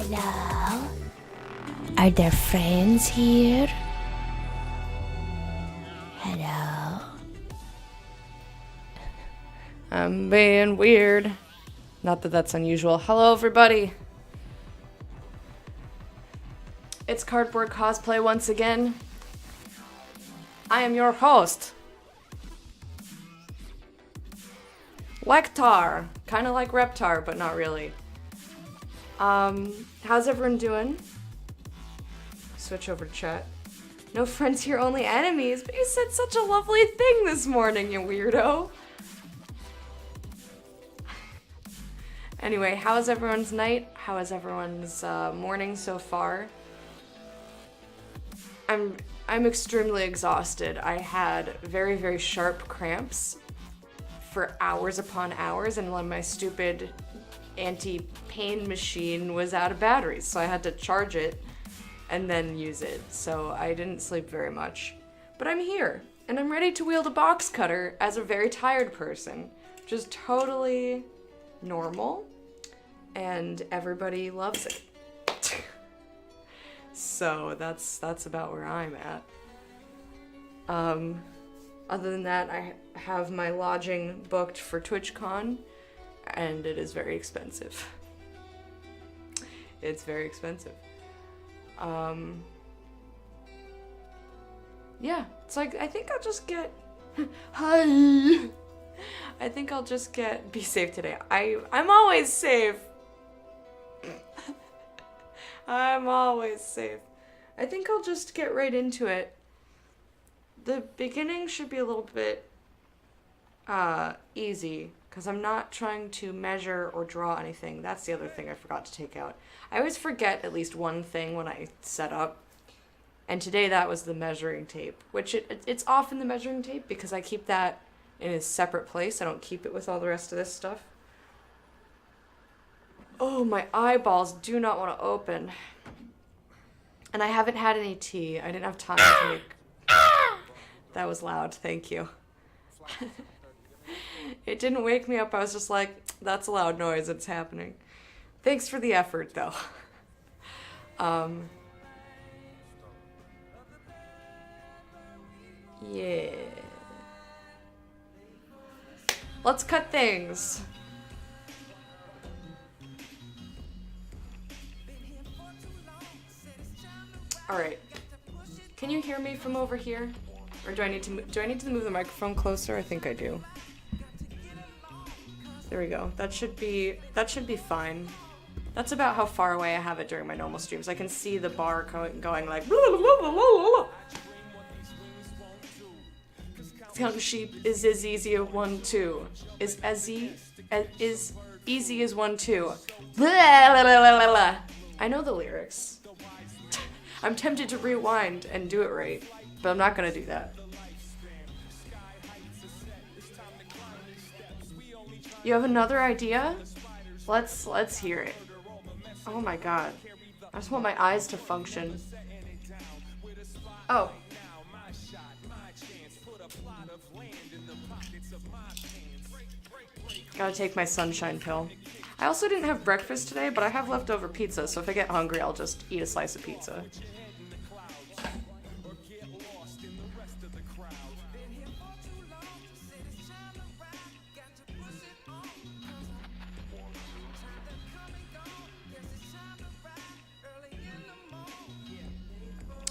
Hello? Are there friends here? Hello? I'm being weird. Not that that's unusual. Hello, everybody. It's Cardboard Cosplay once again. I am your host, Lectar. Kind of like Reptar, but not really. How's everyone doing? Switch over to chat. No friends here, only enemies, but you said such a lovely thing this morning, you weirdo. Anyway, how's everyone's night? How is everyone's morning so far? I'm extremely exhausted. I had very, very sharp cramps for hours upon hours, and my stupid anti-pain machine was out of batteries, so I had to charge it and then use it. So I didn't sleep very much. But I'm here, and I'm ready to wield a box cutter as a very tired person. Just totally normal, and everybody loves it. So that's about where I'm at. Other than that, I have my lodging booked for TwitchCon, and it is very expensive. It's very expensive. Yeah, it's like, I think I'll just get... Hi! I think I'll just get... Be safe today. I'm always safe! I'm always safe. I think I'll just get right into it. The beginning should be a little bit easy, because I'm not trying to measure or draw anything. That's the other thing I forgot to take out. I always forget at least one thing when I set up, and today that was the measuring tape, which it's often the measuring tape because I keep that in a separate place. I don't keep it with all the rest of this stuff. Oh, my eyeballs do not want to open. And I haven't had any tea. I didn't have time to make... That was loud, thank you. It didn't wake me up. I was just like, that's a loud noise, it's happening. Thanks for the effort, though. Yeah. Let's cut things. All right. Can you hear me from over here? Or do I need to move the microphone closer? I think I do. There we go. That should be fine. That's about how far away I have it during my normal streams. I can see the bar going like blah, blah, blah, blah, blah. Count sheep is as easy as 1, 2. Is easy as 1, 2. Blah, blah, blah, blah, blah. I know the lyrics. I'm tempted to rewind and do it right, but I'm not gonna do that. You have another idea? Let's hear it. Oh my god. I just want my eyes to function. Oh. Gotta take my sunshine pill. I also didn't have breakfast today, but I have leftover pizza, so if I get hungry, I'll just eat a slice of pizza.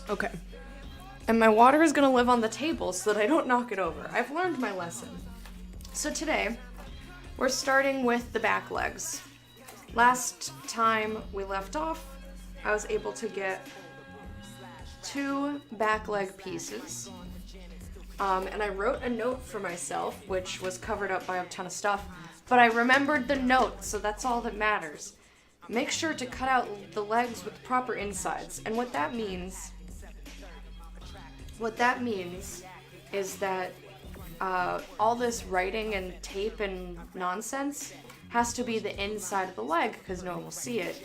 Okay. And my water is gonna live on the table so that I don't knock it over. I've learned my lesson. So today, we're starting with the back legs. Last time we left off, I was able to get 2 back leg pieces. And I wrote a note for myself, which was covered up by a ton of stuff, but I remembered the note, so that's all that matters. Make sure to cut out the legs with proper insides. And what that means is that all this writing and tape and nonsense has to be the inside of the leg because no one will see it.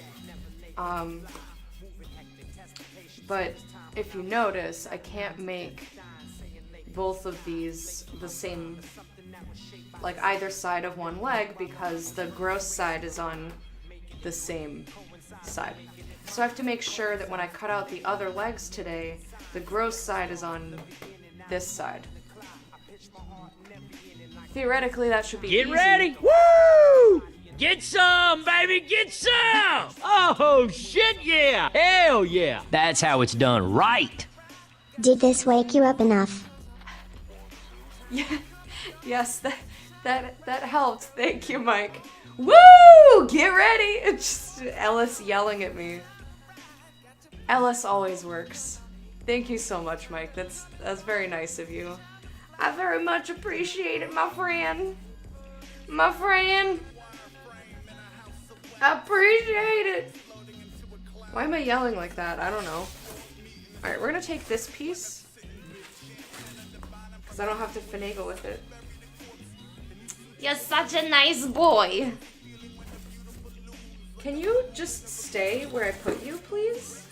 But if you notice, I can't make both of these the same, like either side of one leg, because the gross side is on the same side. So I have to make sure that when I cut out the other legs today, the gross side is on this side. Theoretically, that should be easy. Get ready! Woo! Get some, baby, get some! Oh, shit, yeah! Hell yeah! That's how it's done right. Did this wake you up enough? Yeah, yes, that helped. Thank you, Mike. Woo! Get ready! It's just Ellis yelling at me. Ellis always works. Thank you so much, Mike. That's very nice of you. I very much appreciate it, my friend. My friend. I appreciate it. Why am I yelling like that? I don't know. Alright, we're gonna take this piece. Because I don't have to finagle with it. You're such a nice boy. Can you just stay where I put you, please?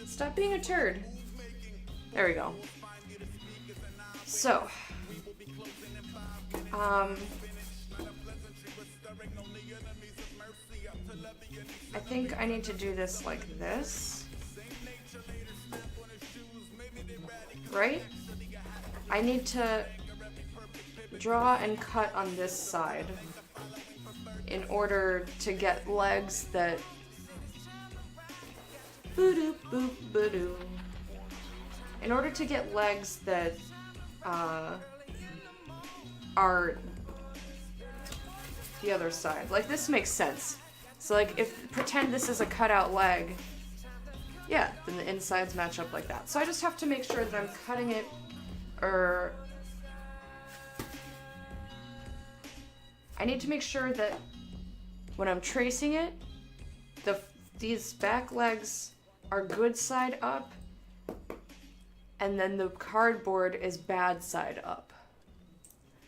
Stop being a turd. There we go. So, I think I need to do this like this. Right? I need to draw and cut on this side in order to get legs that in order to get legs that are the other side. Like, this makes sense. So, like, if pretend this is a cutout leg, yeah, then the insides match up like that. So I just have to make sure that I'm cutting it, or I need to make sure that when I'm tracing it, these back legs are good side up, and then the cardboard is bad side up.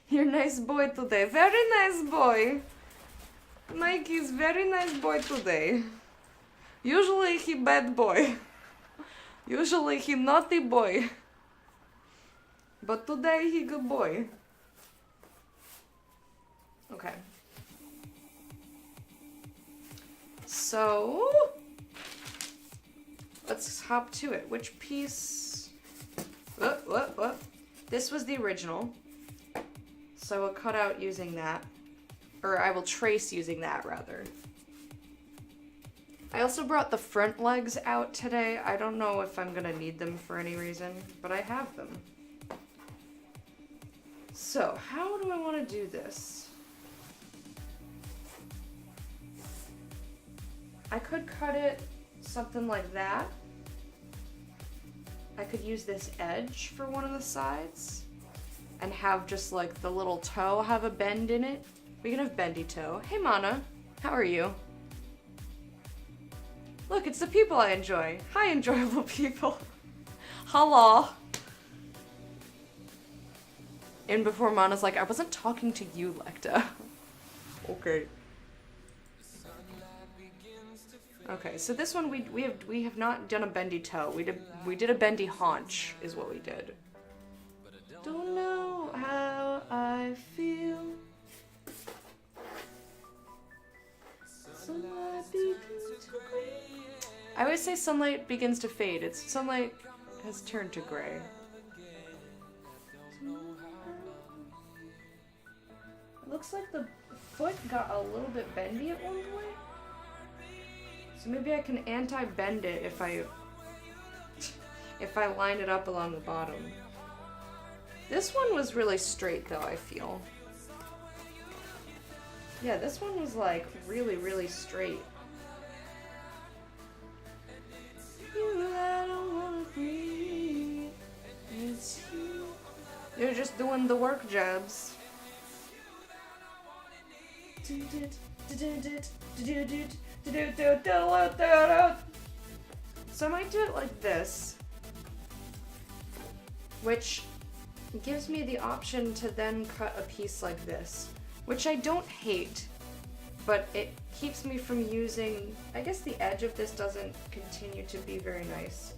You're a nice boy today. Very nice boy. Mikey's very nice boy today. Usually he bad boy. Usually he naughty boy. But today he good boy. Okay. So, let's hop to it. Which piece? What? This was the original. So I will cut out using that. Or I will trace using that, rather. I also brought the front legs out today. I don't know if I'm gonna need them for any reason, but I have them. So, how do I want to do this? I could cut it something like that. I could use this edge for one of the sides and have just like the little toe have a bend in it. We can have bendy toe. Hey Mana, how are you? Look, it's the people I enjoy. Hi, enjoyable people. Hello. And before Mana's like, I wasn't talking to you, Lecta. Okay. Okay, so this one we have not done a bendy toe. We did a bendy haunch, is what we did. Don't know how I feel. Sunlight begins to gray. I always say sunlight begins to fade. It's sunlight has turned to gray. It looks like the foot got a little bit bendy at one point. So maybe I can anti-bend it if I line it up along the bottom. This one was really straight though, I feel. Yeah, this one was like really, really straight. I don't wanna breathe. It's you. You're just doing the work jobs. So I might do it like this, which gives me the option to then cut a piece like this, which I don't hate, but it keeps me from using, I guess the edge of this doesn't continue to be very nice.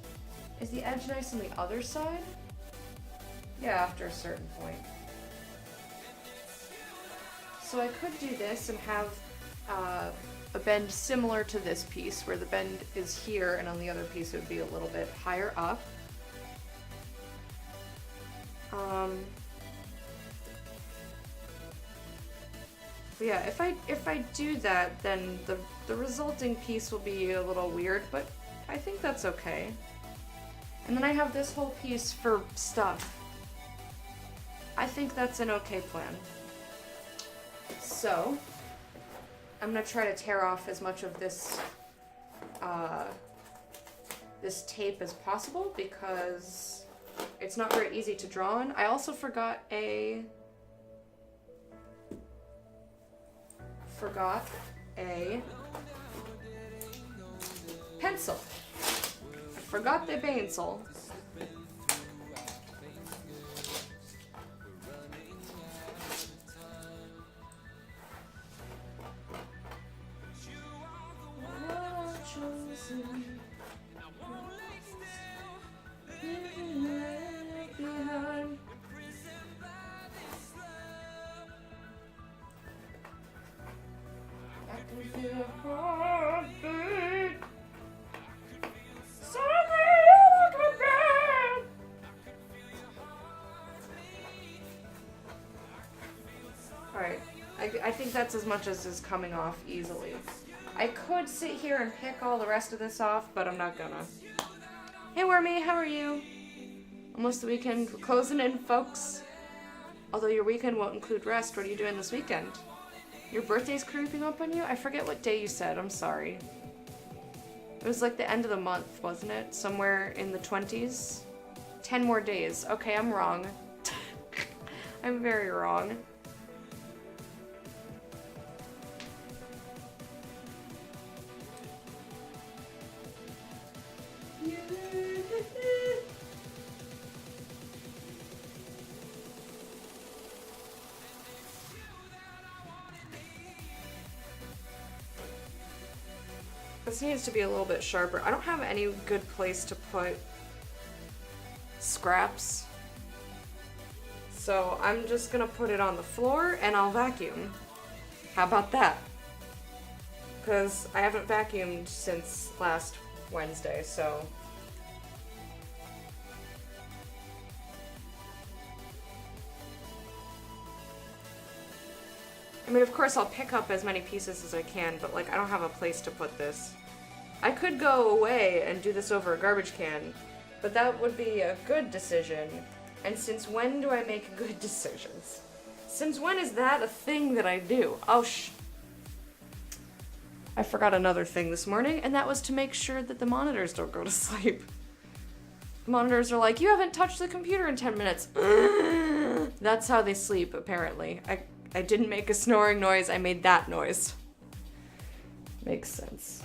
Is the edge nice on the other side? Yeah, after a certain point. So I could do this and have a bend similar to this piece, where the bend is here and on the other piece it would be a little bit higher up. But yeah, if I do that, then the resulting piece will be a little weird, but I think that's okay. And then I have this whole piece for stuff. I think that's an okay plan. So, I'm gonna try to tear off as much of this this tape as possible because it's not very easy to draw on. I also forgot a pencil. I forgot the pencil. Alright, I think that's as much as is coming off easily. I could sit here and pick all the rest of this off, but I'm not gonna. Hey Wormy, how are you? Almost the weekend, we're closing in, folks. Although your weekend won't include rest, what are you doing this weekend? Your birthday's creeping up on you? I forget what day you said, I'm sorry. It was like the end of the month, wasn't it? Somewhere in the 20s? 10 more days. Okay, I'm wrong. I'm very wrong. This needs to be a little bit sharper. I don't have any good place to put scraps. So I'm just gonna put it on the floor and I'll vacuum. How about that? Because I haven't vacuumed since last Wednesday, so... I mean, of course I'll pick up as many pieces as I can, but like I don't have a place to put this. I could go away and do this over a garbage can, but that would be a good decision. And since when do I make good decisions? Since when is that a thing that I do? Oh, I forgot another thing this morning, and that was to make sure that the monitors don't go to sleep. The monitors are like, you haven't touched the computer in 10 minutes. That's how they sleep, apparently. I didn't make a snoring noise, I made that noise. Makes sense.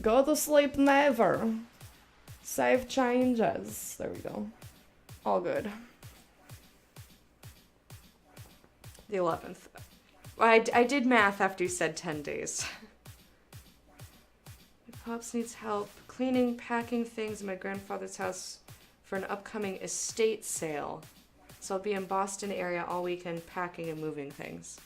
Go to sleep never. Save changes. There we go. All good. The 11th. I did math after you said 10 days. Pops needs help cleaning, packing things in my grandfather's house for an upcoming estate sale. So I'll be in Boston area all weekend packing and moving things.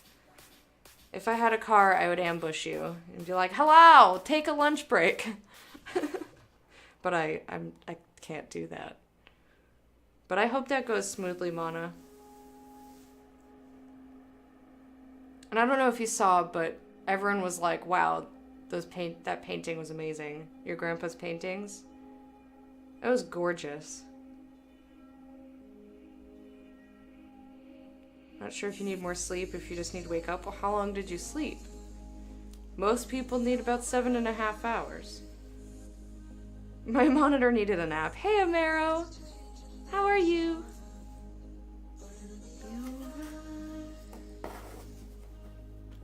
If I had a car, I would ambush you and be like, hello, take a lunch break. But I can't do that. But I hope that goes smoothly, Mana. And I don't know if you saw, but everyone was like, wow, that painting was amazing. Your grandpa's paintings. It was gorgeous. Not sure if you need more sleep, if you just need to wake up. Well, how long did you sleep? Most people need about 7.5 hours. My monitor needed a nap. Hey, Amaro! How are you?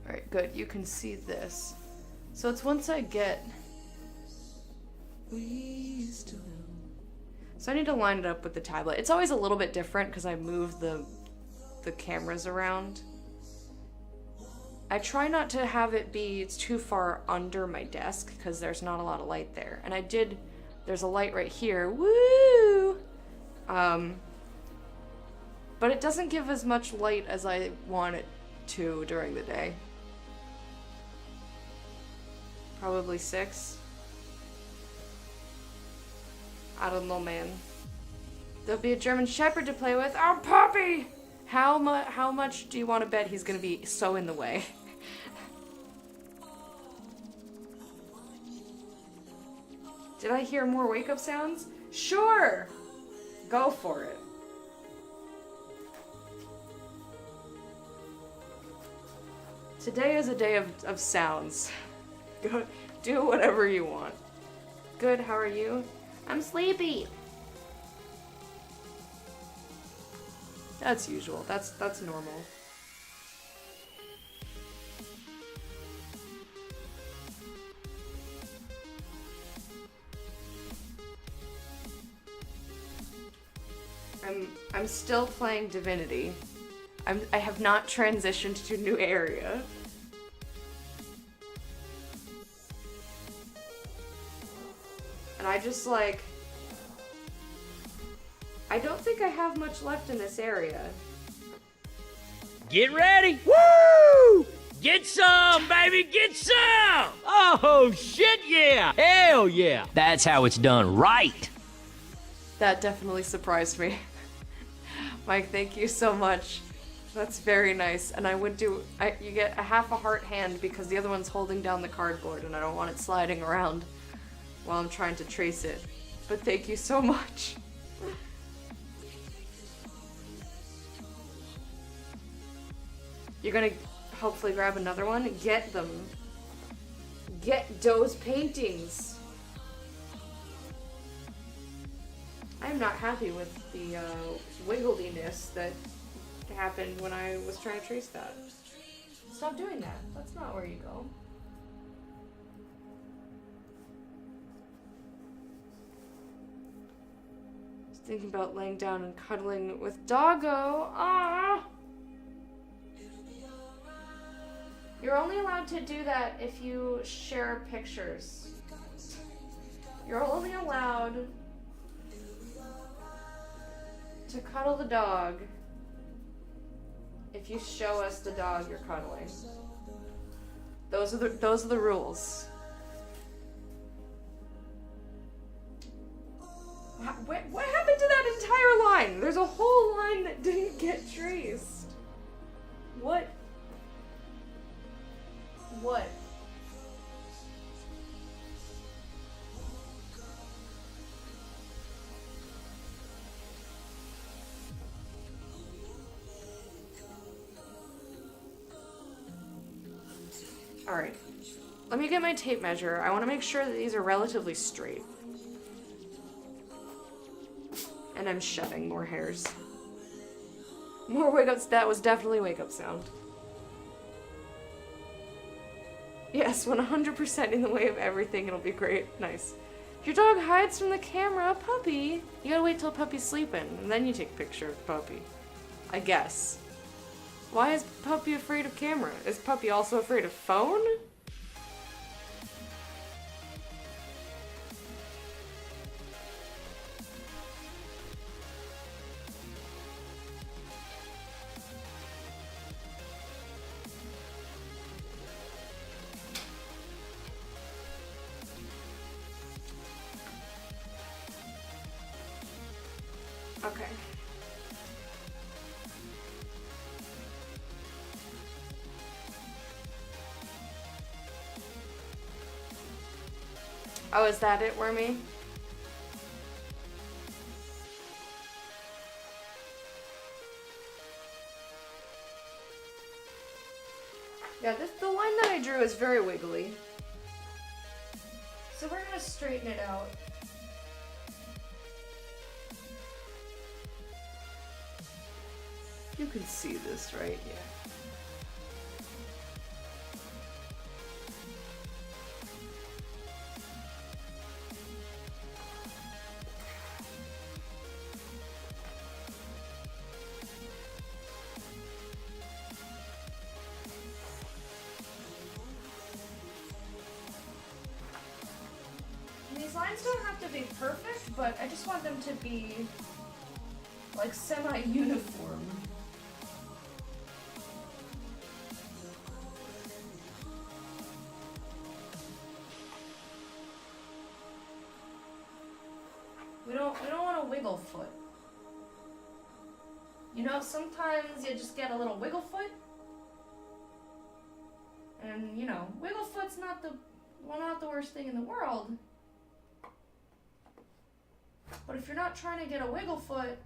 Alright, good. You can see this. So it's once I get... So I need to line it up with the tablet. It's always a little bit different because I move the cameras around. I try not to have it be too far under my desk because there's not a lot of light there. And I did There's a light right here. Woo! But it doesn't give as much light as I want it to during the day. Probably 6. I don't know, man. There'll be a German Shepherd to play with. Oh, puppy! How much do you want to bet he's gonna be so in the way? Did I hear more wake-up sounds? Sure! Go for it. Today is a day of sounds. Go do whatever you want. Good, how are you? I'm sleepy. That's usual. That's normal. I'm still playing Divinity. I have not transitioned to a new area. And I just like... I don't think I have much left in this area. Get ready! Woo! Get some, baby, get some! Oh, shit, yeah! Hell yeah! That's how it's done right! That definitely surprised me. Mike, thank you so much. That's very nice. And I would do... you get a half a heart hand because the other one's holding down the cardboard and I don't want it sliding around while I'm trying to trace it. But thank you so much. You're gonna hopefully grab another one? Get them. Get those paintings. I'm not happy with the wiggliness that happened when I was trying to trace that. Stop doing that. That's not where you go. Just thinking about laying down and cuddling with Doggo. Ah! You're only allowed to do that if you share pictures. You're only allowed to cuddle the dog if you show us the dog you're cuddling. Those are the rules. What happened to that entire line? There's a whole line that didn't get traced. What? What? Alright. Let me get my tape measure. I want to make sure that these are relatively straight. And I'm shedding more hairs. More wake-ups. That was definitely wake-up sound. Yes, 100% in the way of everything. It'll be great. Nice. Your dog hides from the camera. Puppy. You gotta wait till Puppy's sleeping, and then you take a picture of Puppy. I guess. Why is Puppy afraid of camera? Is Puppy also afraid of phone? Okay. Oh, is that it, Wormy? Yeah, the line that I drew is very wiggly. So we're gonna straighten it out. You can see this right here. These lines don't have to to be perfect, but I just want them to be like semi-uniform. We don't want a wiggle foot. You know, sometimes you just get a little wiggle foot. And you know, wiggle foot's not the worst thing in the world. But if you're not trying to get a wiggle foot,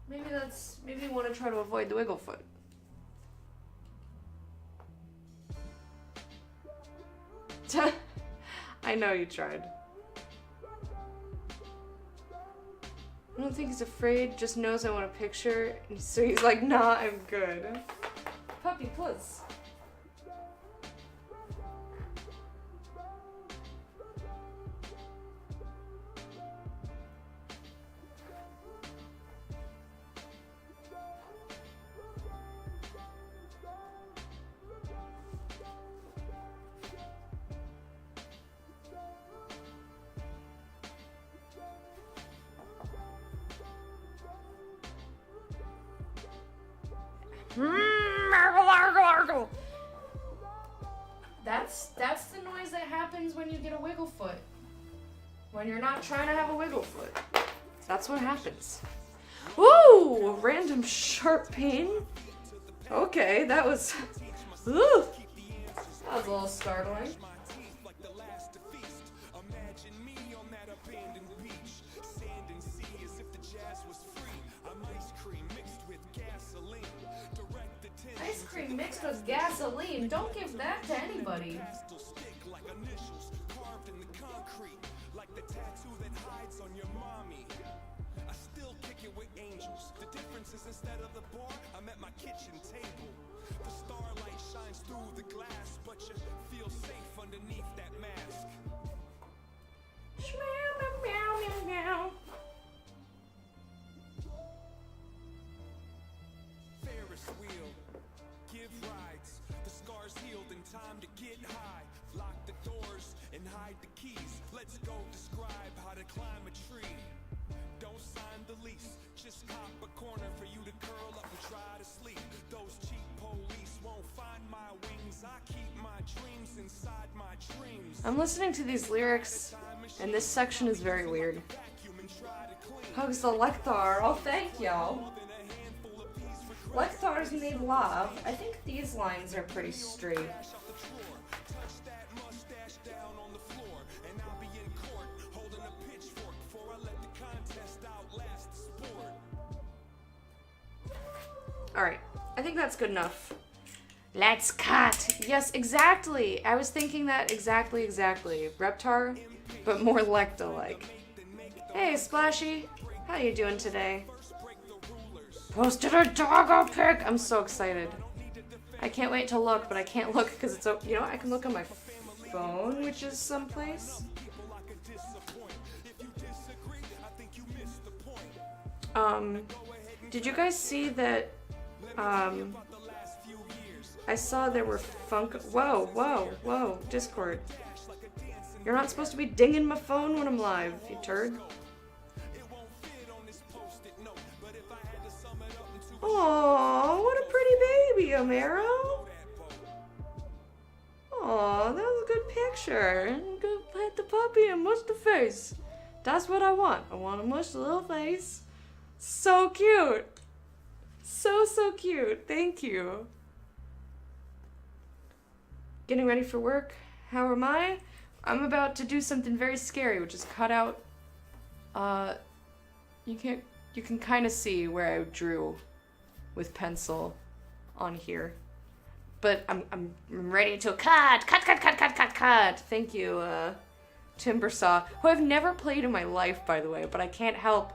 maybe you want to try to avoid the wiggle foot. I know you tried. I don't think he's afraid, just knows I want a picture, and so he's like, nah, I'm good. Puppy, please. That's the noise that happens when you get a wiggle foot. When you're not trying to have a wiggle foot. That's what happens. Ooh, a random sharp pain. Okay, that was... Ooh, that was a little startling. Ice cream mixed with gasoline. Don't give that to anybody. Instead of the bar, I'm at my kitchen table. The starlight shines through the glass, but you feel safe underneath that mask. Meow, meow, meow. Ferris wheel, give rides. The scars healed in time to get high. Lock the doors and hide the keys. Let's go describe how to climb a tree. Don't sign the lease, just cop a corner for you to curl up and try to sleep. Those cheap police won't find my wings. I keep my dreams inside my dreams. I'm listening to these lyrics, and this section is very weird. Hugs the Lectar. Oh, thank y'all. Lectars need love. I think these lines are pretty straight. Alright, I think that's good enough. Let's cut! Yes, exactly! I was thinking that exactly. Reptar, but more Lecta-like. Hey, Splashy! How you doing today? Posted a doggo pic! I'm so excited. I can't wait to look, but I can't look because it's... You know, I can look on my phone, which is someplace. Did you guys see that... I saw there were Whoa, Discord. You're not supposed to be dinging my phone when I'm live, you turd. Aww, what a pretty baby, Amaro. Aww, that was a good picture. Go pet the puppy and mush the face. That's what I want. I want to mush the little face. So cute. So cute. Thank you. Getting ready for work. How am I? I'm about to do something very scary, which is cut out. You can kind of see where I drew with pencil on here. But I'm ready to cut. Thank you, Timbersaw, who I've never played in my life, by the way, but I can't help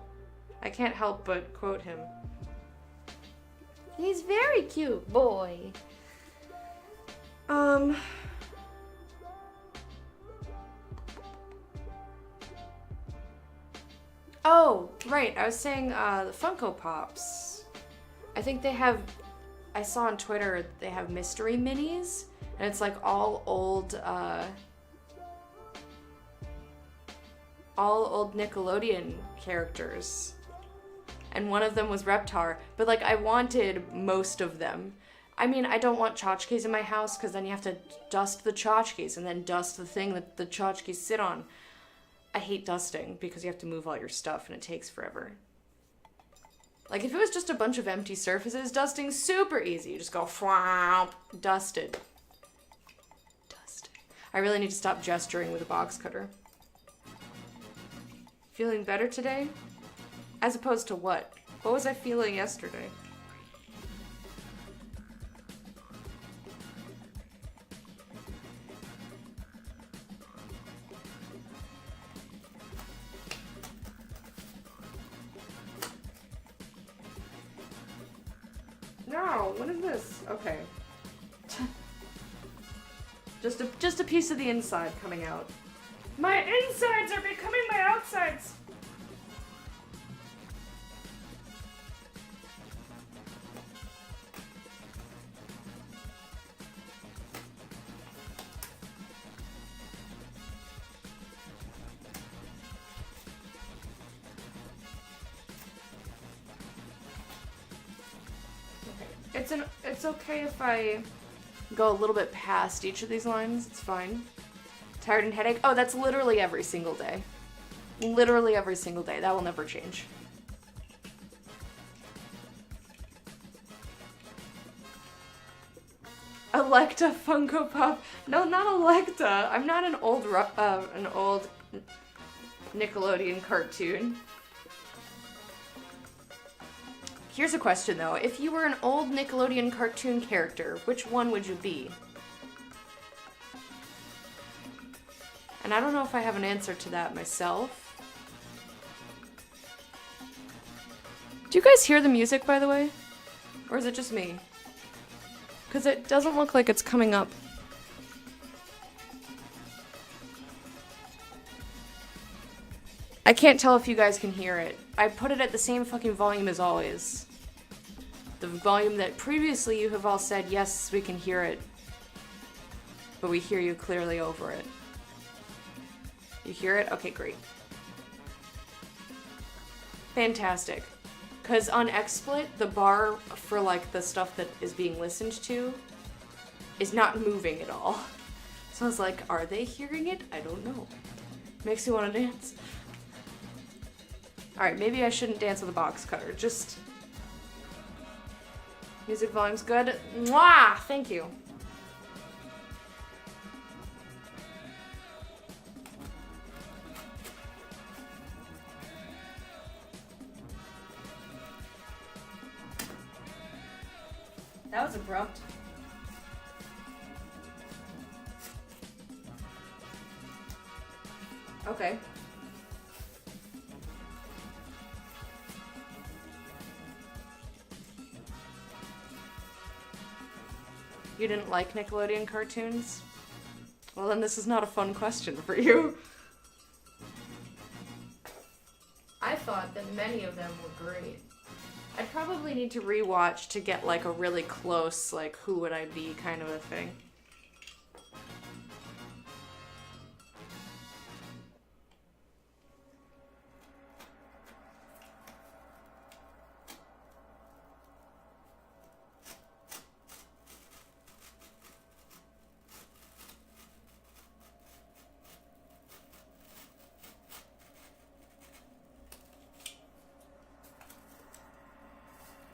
but quote him. He's very cute, boy. Oh, right, I was saying, the Funko Pops. I think they have, I saw on Twitter, they have mystery minis, and it's like all old all old Nickelodeon characters. And one of them was Reptar, but like I wanted most of them. I mean, I don't want tchotchkes in my house because then you have to dust the tchotchkes and then dust the thing that the tchotchkes sit on. I hate dusting because you have to move all your stuff and it takes forever. Like if it was just a bunch of empty surfaces, dusting's super easy. You just go fwamp, dusted. Dusted. I really need to stop gesturing with a box cutter. Feeling better today? As opposed to what? What was I feeling yesterday? No, what is this? Okay. Just a piece of the inside coming out. My insides are becoming my outsides! It's okay if I go a little bit past each of these lines. It's fine. Tired and headache. Oh, that's literally every single day. Literally every single day. That will never change. Electa Funko Pop. No, not Electa. I'm not an old Nickelodeon cartoon. Here's a question though. If you were an old Nickelodeon cartoon character, which one would you be? And I don't know if I have an answer to that myself. Do you guys hear the music, by the way? Or is it just me? Because it doesn't look like it's coming up. I can't tell if you guys can hear it. I put it at the same fucking volume as always. The volume that previously you have all said, yes, we can hear it. But we hear you clearly over it. You hear it? Okay, great. Fantastic. Because on XSplit, the bar for like the stuff that is being listened to is not moving at all. So I was like, are they hearing it? I don't know. Makes me want to dance. Alright, maybe I shouldn't dance with a box cutter. Just... Music volume's good. Mwah! Thank you. That was abrupt. Okay. You didn't like Nickelodeon cartoons? Well, then this is not a fun question for you. I thought that many of them were great. I'd probably need to rewatch to get like a really close, like, who would I be kind of a thing.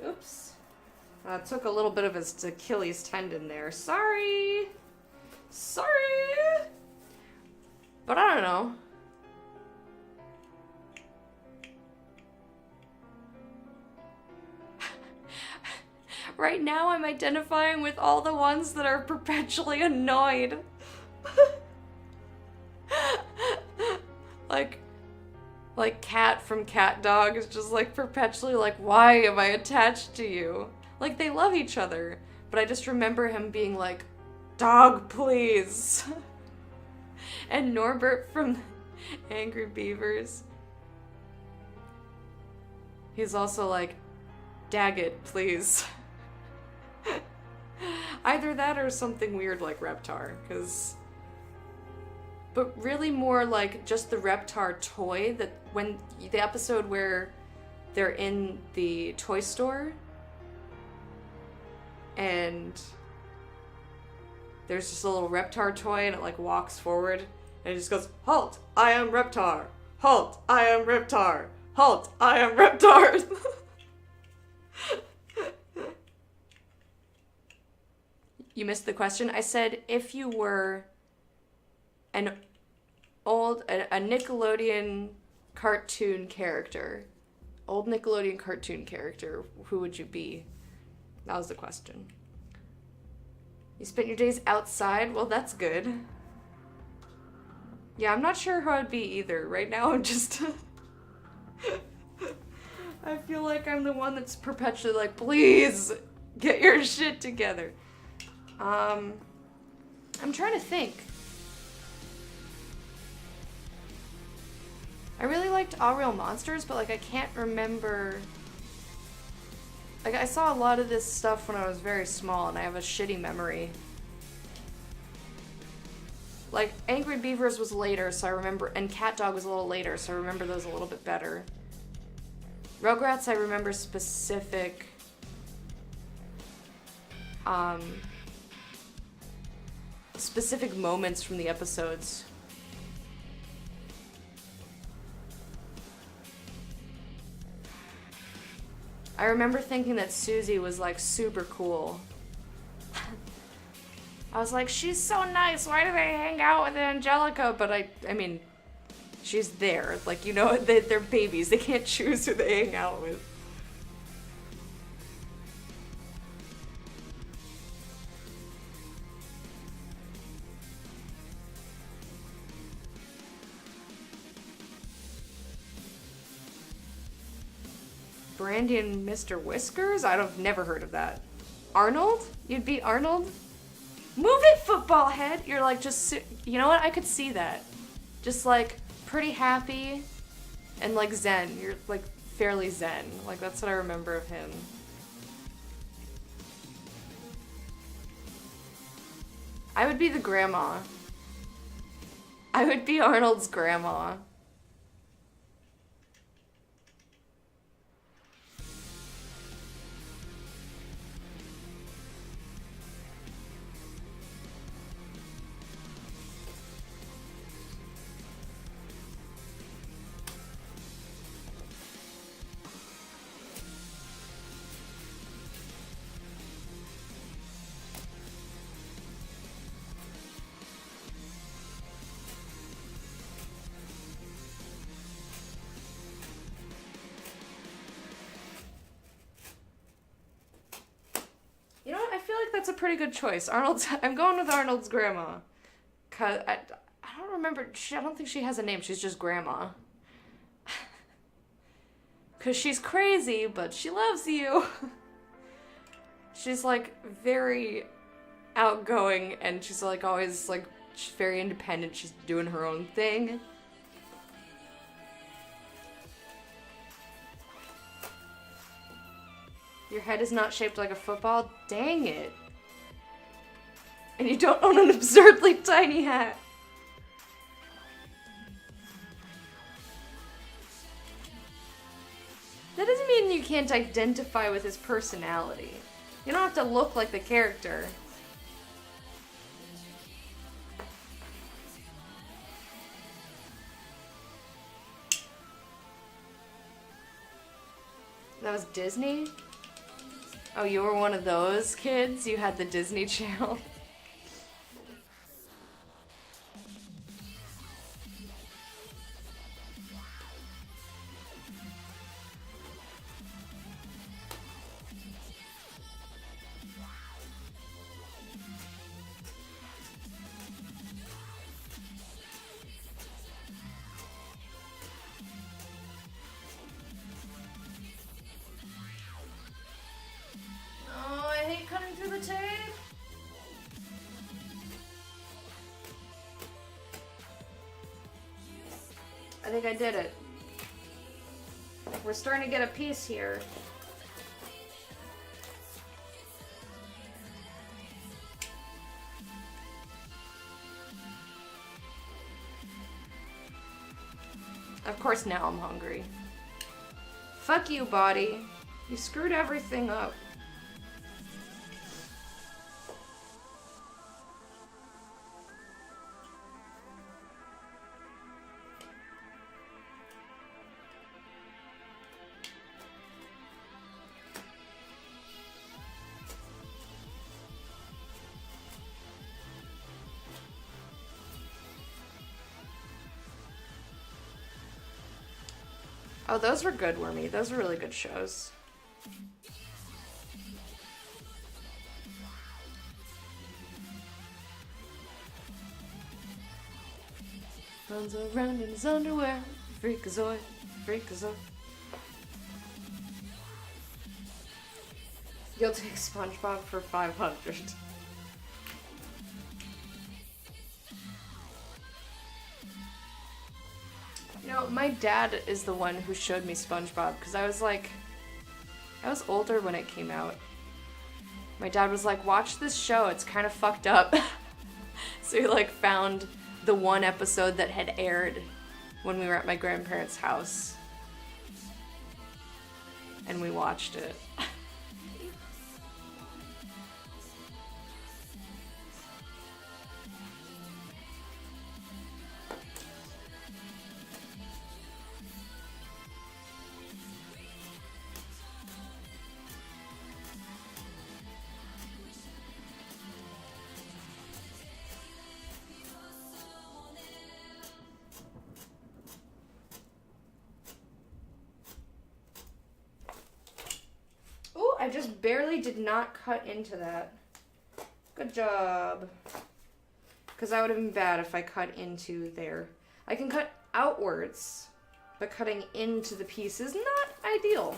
Oops. Took a little bit of his Achilles tendon there. Sorry! Sorry! But I don't know. Right now I'm identifying with all the ones that are perpetually annoyed. Like Cat from Cat Dog is just like perpetually like, why am I attached to you? Like they love each other, but I just remember him being like, dog please. And Norbert from Angry Beavers. He's also like, Daggett please. Either that or something weird like Reptar, because but really more like just the Reptar toy, that when the episode where they're in the toy store and there's just a little Reptar toy and it like walks forward and it just goes, "Halt, I am Reptar. Halt, I am Reptar. Halt, I am Reptar." You missed the question. I said if you were a Nickelodeon cartoon character, old Nickelodeon cartoon character, who would you be? That was the question. You spent your days outside? Well, that's good. Yeah, I'm not sure who I'd be either. Right now, I'm just... I feel like I'm the one that's perpetually like, please, get your shit together. I'm trying to think. I really liked All Real Monsters, but like I can't remember. Like I saw a lot of this stuff when I was very small and I have a shitty memory. Like Angry Beavers was later, so I remember, and Cat Dog was a little later, so I remember those a little bit better. Rugrats, I remember specific specific moments from the episodes. I remember thinking that Susie was like super cool. I was like, she's so nice, why do they hang out with Angelica? But I mean, she's there. Like, you know, they're babies, they can't choose who they hang out with. Brandy and Mr. Whiskers? I've never heard of that. Arnold? You'd be Arnold? Move it, football head! You're like just, you know what? I could see that. Just like pretty happy and like zen. You're like fairly zen. Like that's what I remember of him. I would be the grandma. I would be Arnold's grandma. That's a pretty good choice. I'm going with Arnold's grandma. Cause I don't remember, I don't think she has a name, she's just grandma. Cause she's crazy, but she loves you. She's like very outgoing and she's like always like, she's very independent, she's doing her own thing. Your head is not shaped like a football? Dang it. And you don't own an absurdly tiny hat. That doesn't mean you can't identify with his personality. You don't have to look like the character. That was Disney? Oh, you were one of those kids? You had the Disney Channel? I think I did it. We're starting to get a piece here. Of course now I'm hungry. Fuck you, body. You screwed everything up. Oh, those were good, Wormy. Those were really good shows. Runs around in his underwear. Freakazoid. Freakazoid. You'll take SpongeBob for 500. You know, my dad is the one who showed me SpongeBob, because I was older when it came out. My dad was like, watch this show, it's kind of fucked up. So he like found the one episode that had aired when we were at my grandparents' house. And we watched it. I just barely did not cut into that. Good job. Because that would have been bad if I cut into there. I can cut outwards, but cutting into the piece is not ideal.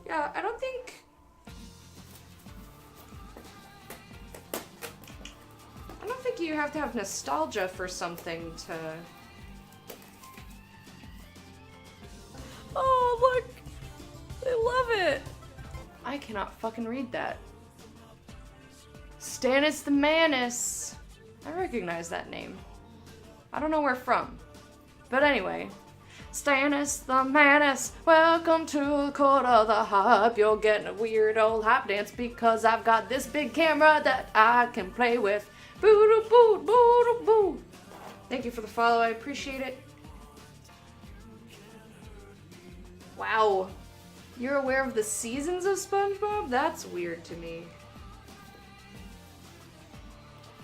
Yeah, I don't think you have to have nostalgia for something to... Oh, look! I love it! I cannot fucking read that. Stannis the Manus! I recognize that name. I don't know where from. But anyway. Stannis the Manus, welcome to the court of the hype. You're getting a weird old hype dance because I've got this big camera that I can play with. Boo boo boo boo. Thank you for the follow, I appreciate it. Wow. You're aware of the seasons of SpongeBob? That's weird to me.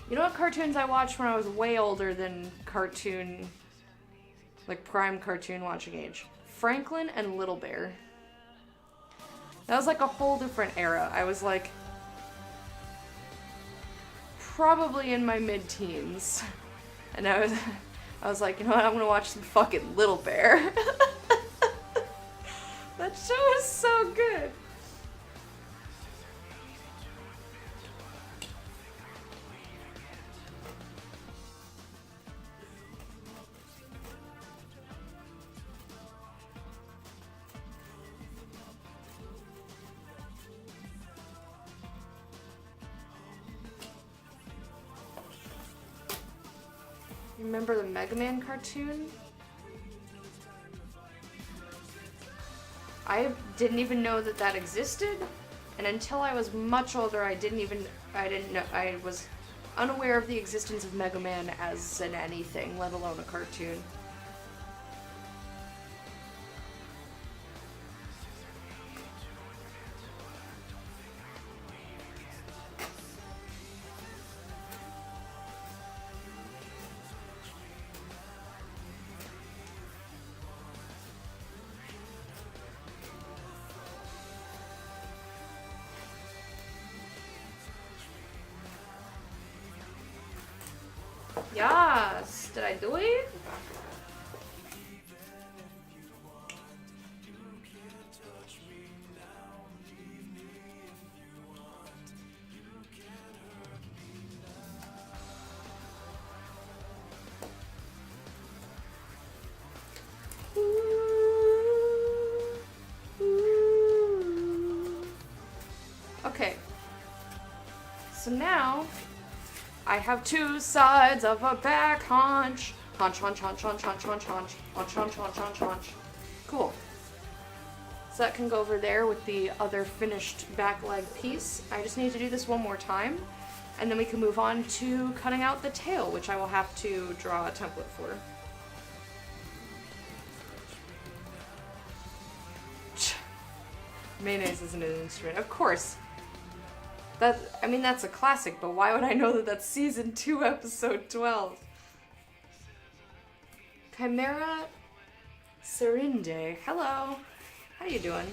You know what cartoons I watched when I was way older than cartoon... like prime cartoon watching age? Franklin and Little Bear. That was like a whole different era. I was like probably in my mid-teens. And I was like, you know what, I'm gonna watch some fucking Little Bear. That show was so good. Remember the Mega Man cartoon? I didn't even know that that existed, and until I was much older, I was unaware of the existence of Mega Man as an anything, let alone a cartoon. Yes! Did I do it? So now, I have two sides of a back haunch. Haunch, haunch, haunch, haunch, haunch, haunch, haunch, haunch, haunch, haunch, haunch, haunch. Cool. So that can go over there with the other finished back leg piece. I just need to do this one more time, and then we can move on to cutting out the tail, which I will have to draw a template for. Mayonnaise isn't an instrument. Of course. I mean, that's a classic, but why would I know that that's season 2, episode 12? Chimera Serinde. Hello. How you doing?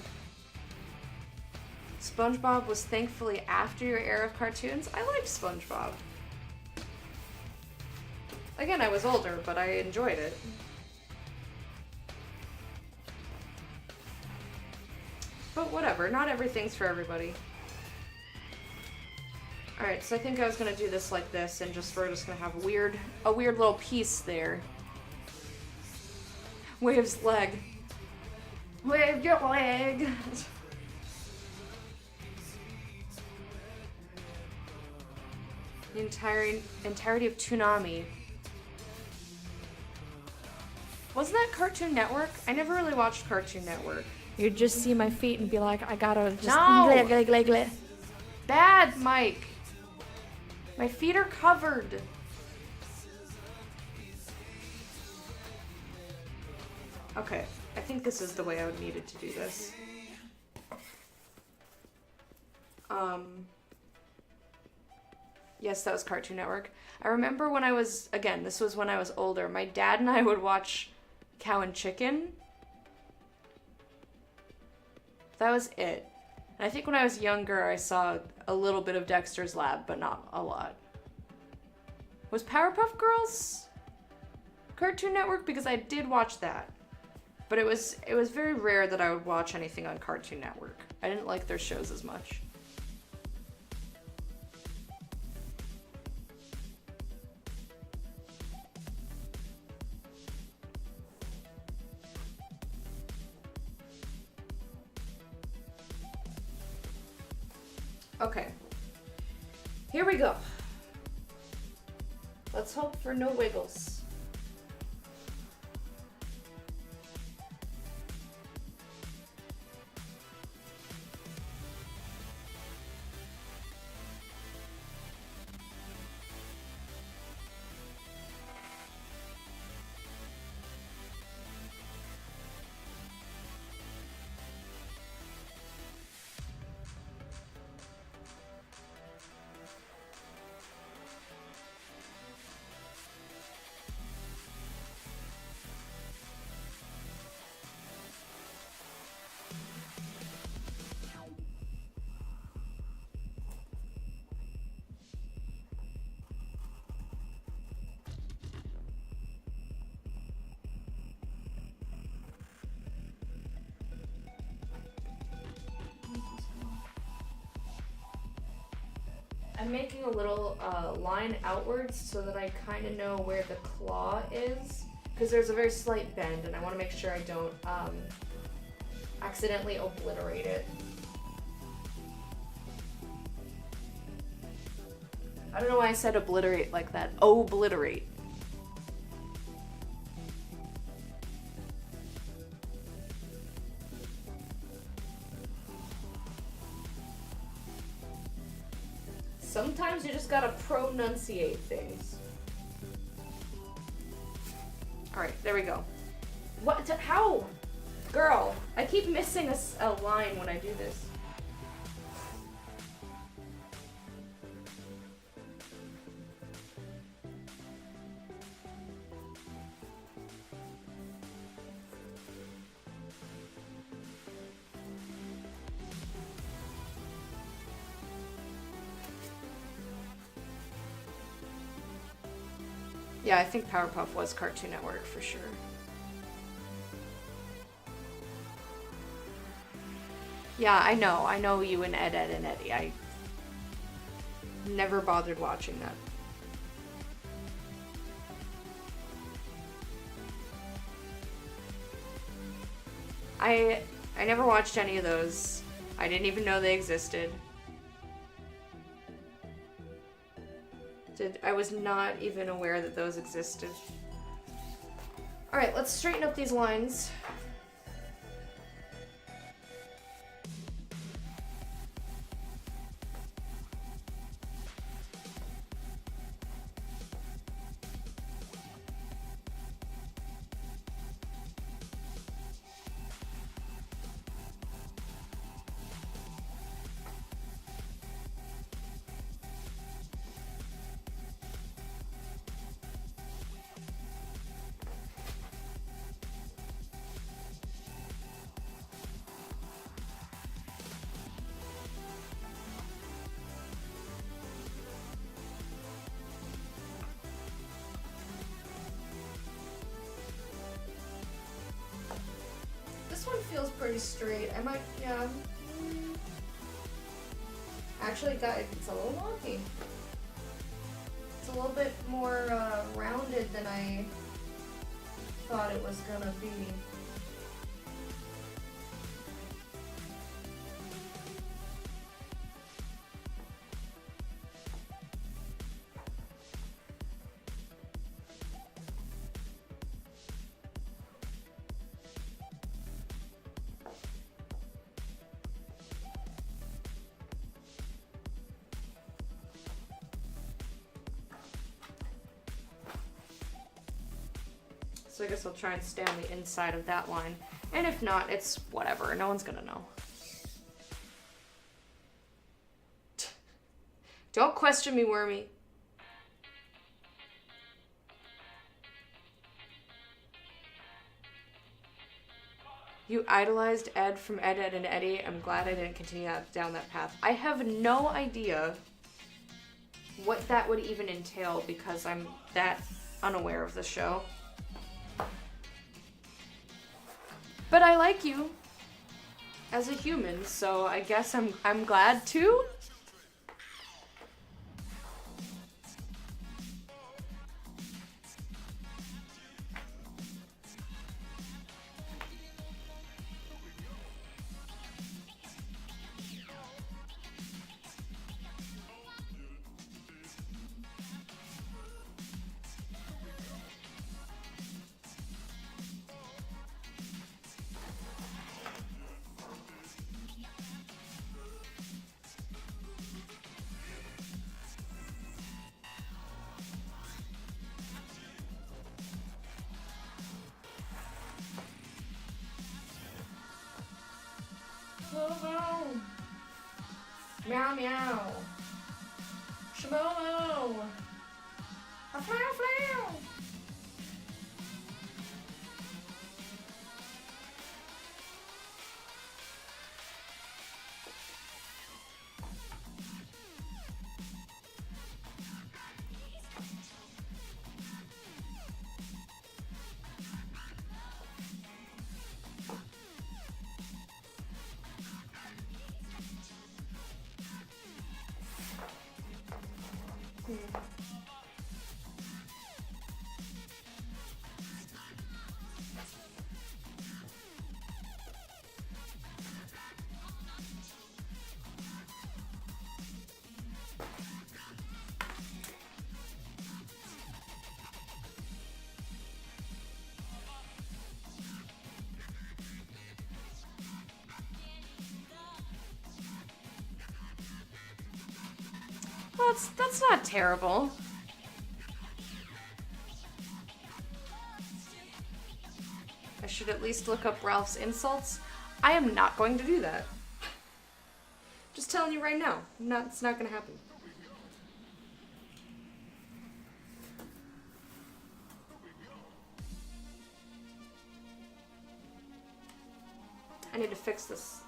SpongeBob was thankfully after your era of cartoons. I liked SpongeBob. Again, I was older, but I enjoyed it. But whatever, not everything's for everybody. Alright, so I think I was gonna do this like this, and we're just gonna have a weird little piece there. Wave's leg. Wave your leg! The entirety of Toonami. Wasn't that Cartoon Network? I never really watched Cartoon Network. You'd just see my feet and be like, I gotta just... No! Glay. Bad, Mike! My feet are covered. Okay, I think this is the way I would need it to do this. Yes, that was Cartoon Network. I remember when I was, again, this was when I was older, my dad and I would watch Cow and Chicken. That was it. And I think when I was younger, I saw a little bit of Dexter's Lab, but not a lot. Was Powerpuff Girls Cartoon Network? Because I did watch that. But it was very rare that I would watch anything on Cartoon Network. I didn't like their shows as much. Okay, here we go. Let's hope for no wiggles. I'm making a little line outwards so that I kind of know where the claw is, because there's a very slight bend and I want to make sure I don't accidentally obliterate it. I don't know why I said obliterate like that. Obliterate. Sometimes you just gotta pronunciate things. Alright, there we go. What? How? Girl, I keep missing a line when I do this. Yeah, I think Powerpuff was Cartoon Network for sure. Yeah, I know you and Ed, and Eddie. I never bothered watching that. I never watched any of those. I didn't even know they existed. I was not even aware that those existed. Alright, let's straighten up these lines. This one feels pretty straight. I might, yeah. Actually, guys, it's a little wonky. It's a little bit more rounded than I thought it was gonna be. So I guess I'll try and stay on the inside of that line. And if not, it's whatever. No one's gonna know. Don't question me, Wormy. You idolized Ed from Ed, Ed, and Eddie. I'm glad I didn't continue down that path. I have no idea what that would even entail because I'm that unaware of the show. But I like you as a human, so I guess I'm glad too. Meow meow. Shimomo. A flow flow. Well, that's not terrible. I should at least look up Ralph's insults. I am not going to do that. Just telling you right now. It's not gonna happen. I need to fix this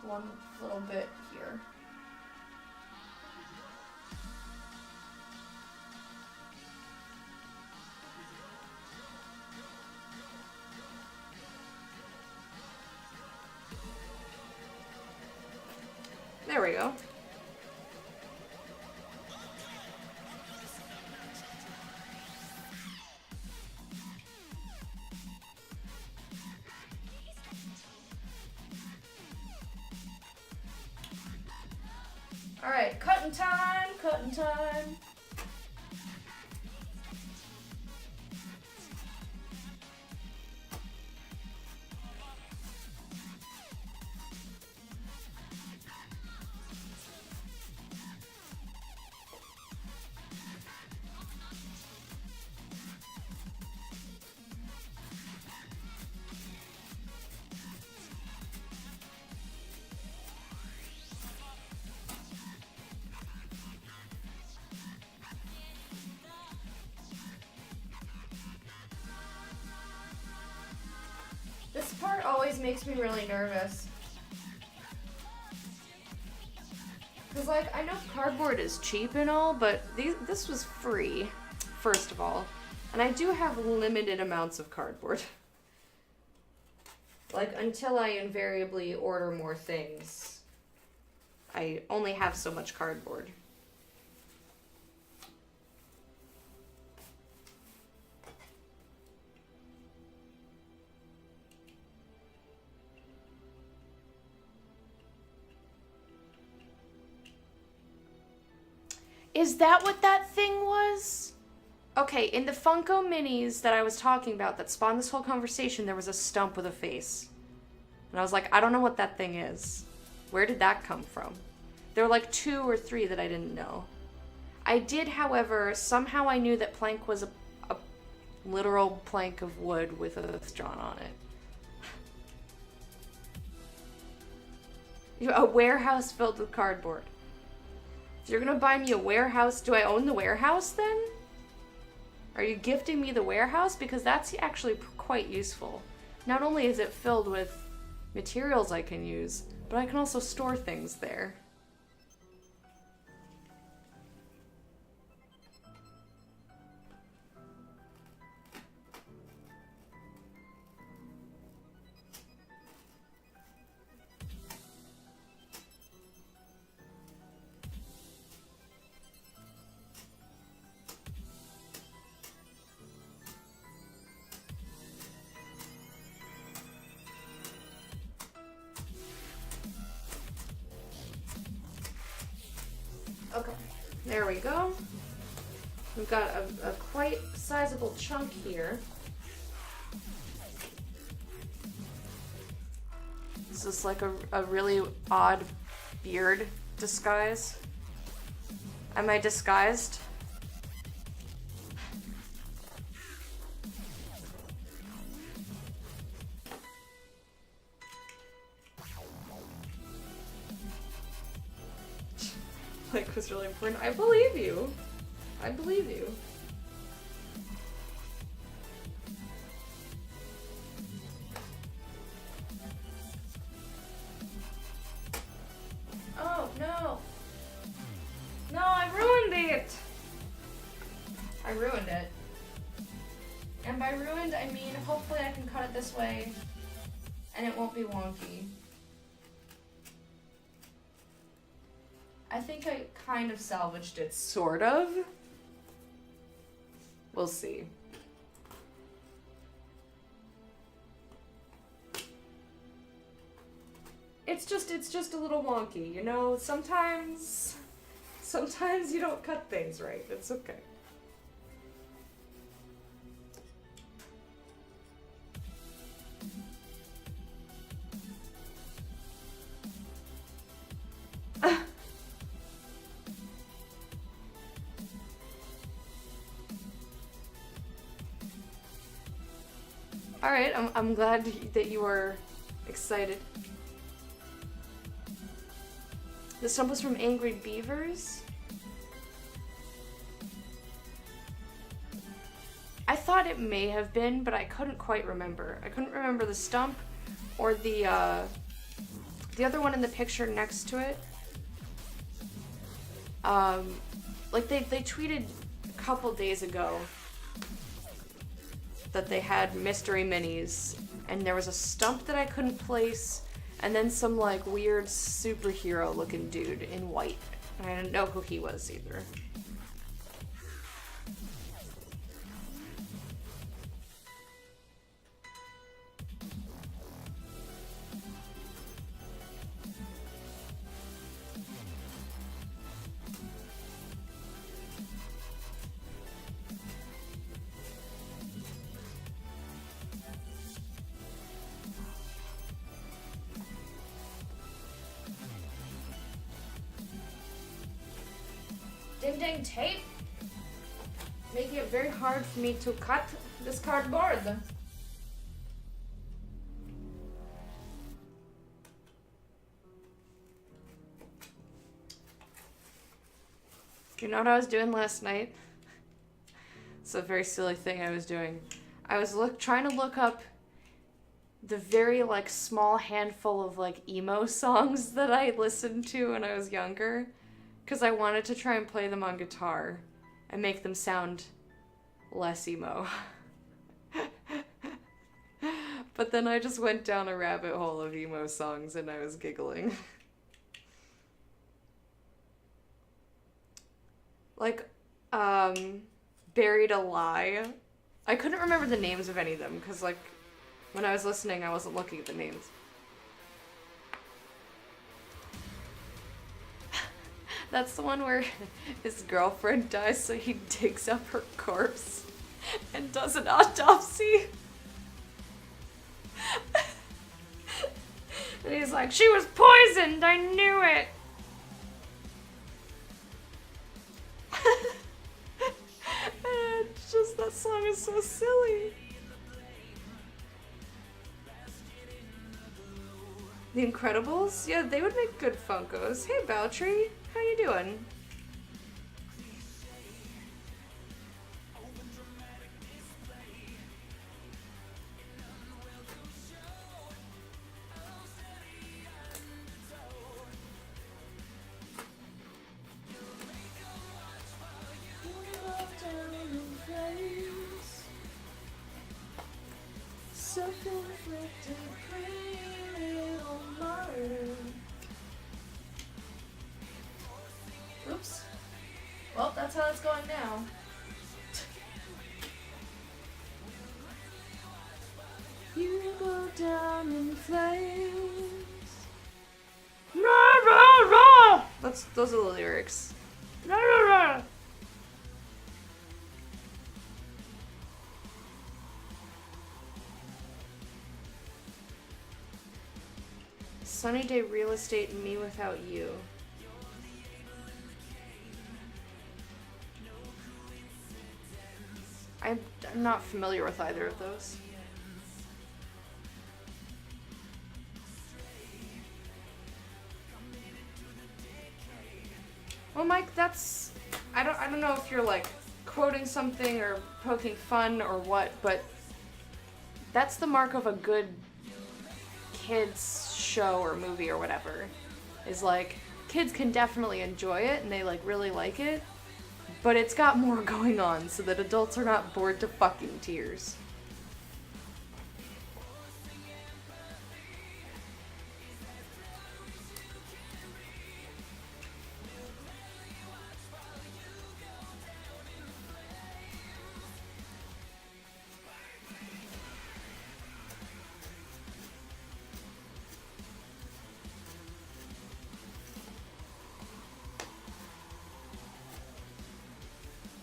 one little bit here. There we go. All right, cutting time, cutting time. always makes me really nervous. Because, like, I know cardboard is cheap and all, but this was free, first of all. And I do have limited amounts of cardboard. Like, until I invariably order more things, I only have so much cardboard. Is that what that thing was? Okay, in the Funko Minis that I was talking about that spawned this whole conversation, there was a stump with a face. And I was like, I don't know what that thing is. Where did that come from? There were like 2 or 3 that I didn't know. I did, however, somehow I knew that plank was a literal plank of wood with a drawn on it. A warehouse filled with cardboard. If you're gonna buy me a warehouse, do I own the warehouse then? Are you gifting me the warehouse? Because that's actually quite useful. Not only is it filled with materials I can use, but I can also store things there. Okay, there we go. We've got a quite sizable chunk here. Is this like a really odd beard disguise? Am I disguised? Like, was really important. I believe you. I believe you. Oh, no. No, I ruined it. I ruined it. And by ruined, I mean hopefully I can cut it this way and it won't be wonky. I think I kind of salvaged it, sort of. We'll see. It's just a little wonky, you know? Sometimes you don't cut things right. It's okay. All right, I'm glad that you are excited. The stump was from Angry Beavers. I thought it may have been, but I couldn't quite remember. I couldn't remember the stump or the other one in the picture next to it. Like they tweeted a couple days ago that they had mystery minis, and there was a stump that I couldn't place, and then some like weird superhero looking dude in white. And I didn't know who he was either. Ding tape, making it very hard for me to cut this cardboard. You know what I was doing last night? It's a very silly thing I was doing. I was trying to look up the very like small handful of like emo songs that I listened to when I was younger, because I wanted to try and play them on guitar and make them sound less emo. But then I just went down a rabbit hole of emo songs and I was giggling. Like, Buried Alive. I couldn't remember the names of any of them, because, like, when I was listening, I wasn't looking at the names. That's the one where his girlfriend dies, so he digs up her corpse and does an autopsy. And he's like, she was poisoned, I knew it. It's just, that song is so silly. The Incredibles? Yeah, they would make good Funkos. Hey, Bowtree, how you doing? Oops. Well, that's how it's going now. You go down in flames. Those are the lyrics. Sunny day real estate and me without you. I'm not familiar with either of those. Well, Mike, that's... I don't know if you're, like, quoting something or poking fun or what, but that's the mark of a good kids show or movie or whatever. Is, like, kids can definitely enjoy it and they, like, really like it, but it's got more going on so that adults are not bored to fucking tears.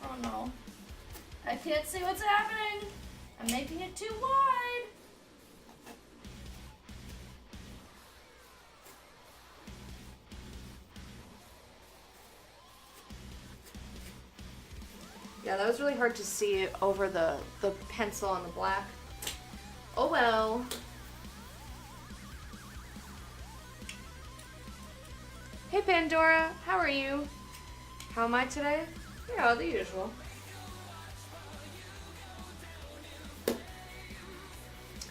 Oh no. I can't see what's happening. I'm making it too wide. Yeah, that was really hard to see over the pencil on the black. Oh well. Hey Pandora, how are you? How am I today? Yeah, the usual.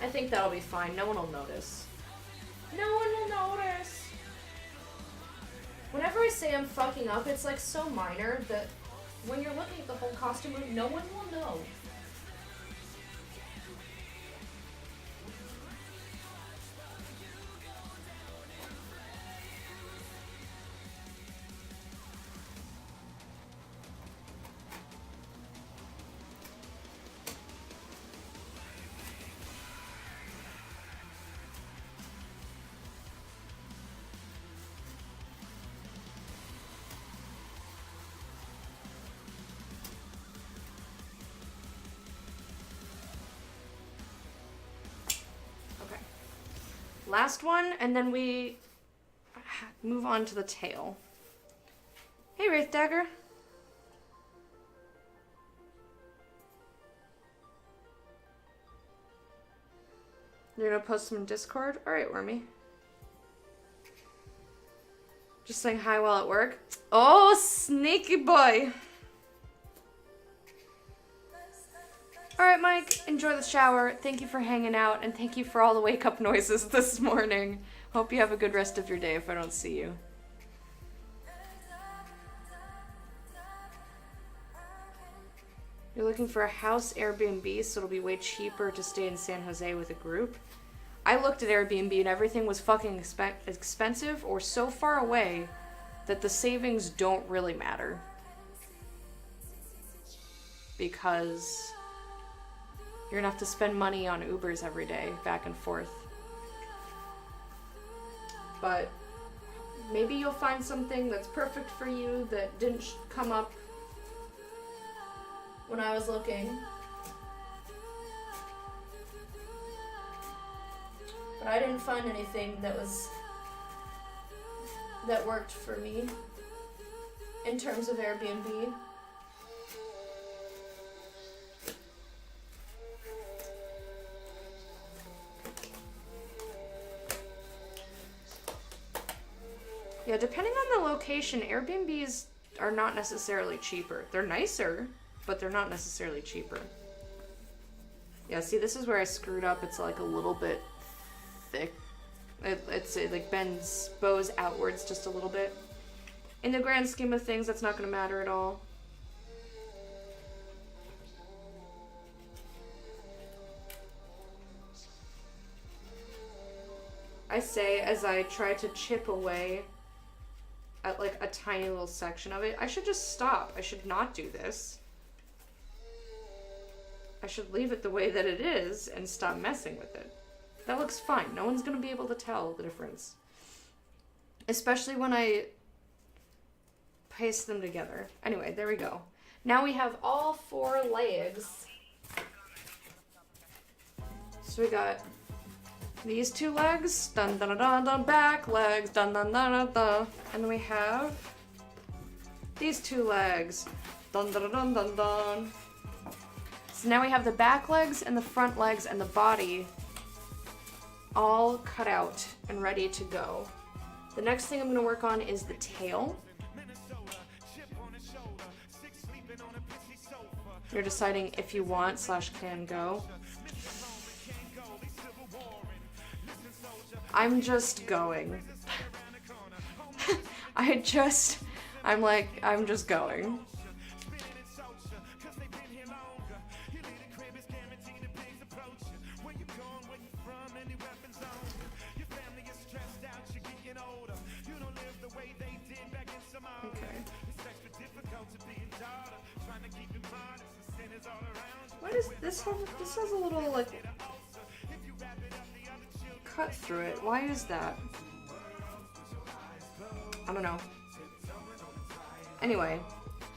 I think that'll be fine. No one will notice. No one will notice. Whenever I say I'm fucking up, it's like so minor that when you're looking at the whole costume room, no one will know. Last one, and then we move on to the tail. Hey, Wraith Dagger. You're gonna post them in Discord? Alright, Wormy. Just saying hi while at work. Oh, sneaky boy. Alright, Mike, enjoy the shower. Thank you for hanging out, and thank you for all the wake-up noises this morning. Hope you have a good rest of your day if I don't see you. You're looking for a house Airbnb, so it'll be way cheaper to stay in San Jose with a group. I looked at Airbnb and everything was fucking expensive or so far away that the savings don't really matter. Because you're gonna have to spend money on Ubers every day, back and forth. But maybe you'll find something that's perfect for you that didn't come up when I was looking. But I didn't find anything that worked for me in terms of Airbnb. Yeah, depending on the location, Airbnbs are not necessarily cheaper. They're nicer, but they're not necessarily cheaper. Yeah, see, this is where I screwed up. It's like a little bit thick. It like bows outwards just a little bit. In the grand scheme of things, that's not going to matter at all. I say as I try to chip away at like a tiny little section of it. I should just stop. I should not do this. I should leave it the way that it is and stop messing with it. That looks fine. No one's gonna be able to tell the difference. Especially when I paste them together. Anyway, there we go. Now we have all 4 legs. So we got these 2 legs, dun dun dun dun, back legs, dun dun dun dun dun, and then we have these 2 legs, dun dun dun dun dun. So now we have the back legs and the front legs and the body all cut out and ready to go. The next thing I'm going to work on is the tail. You're deciding if you want / can go. I'm just going. I'm just going. Okay. Why does this has a little like cut through it? Why is that? I don't know. Anyway,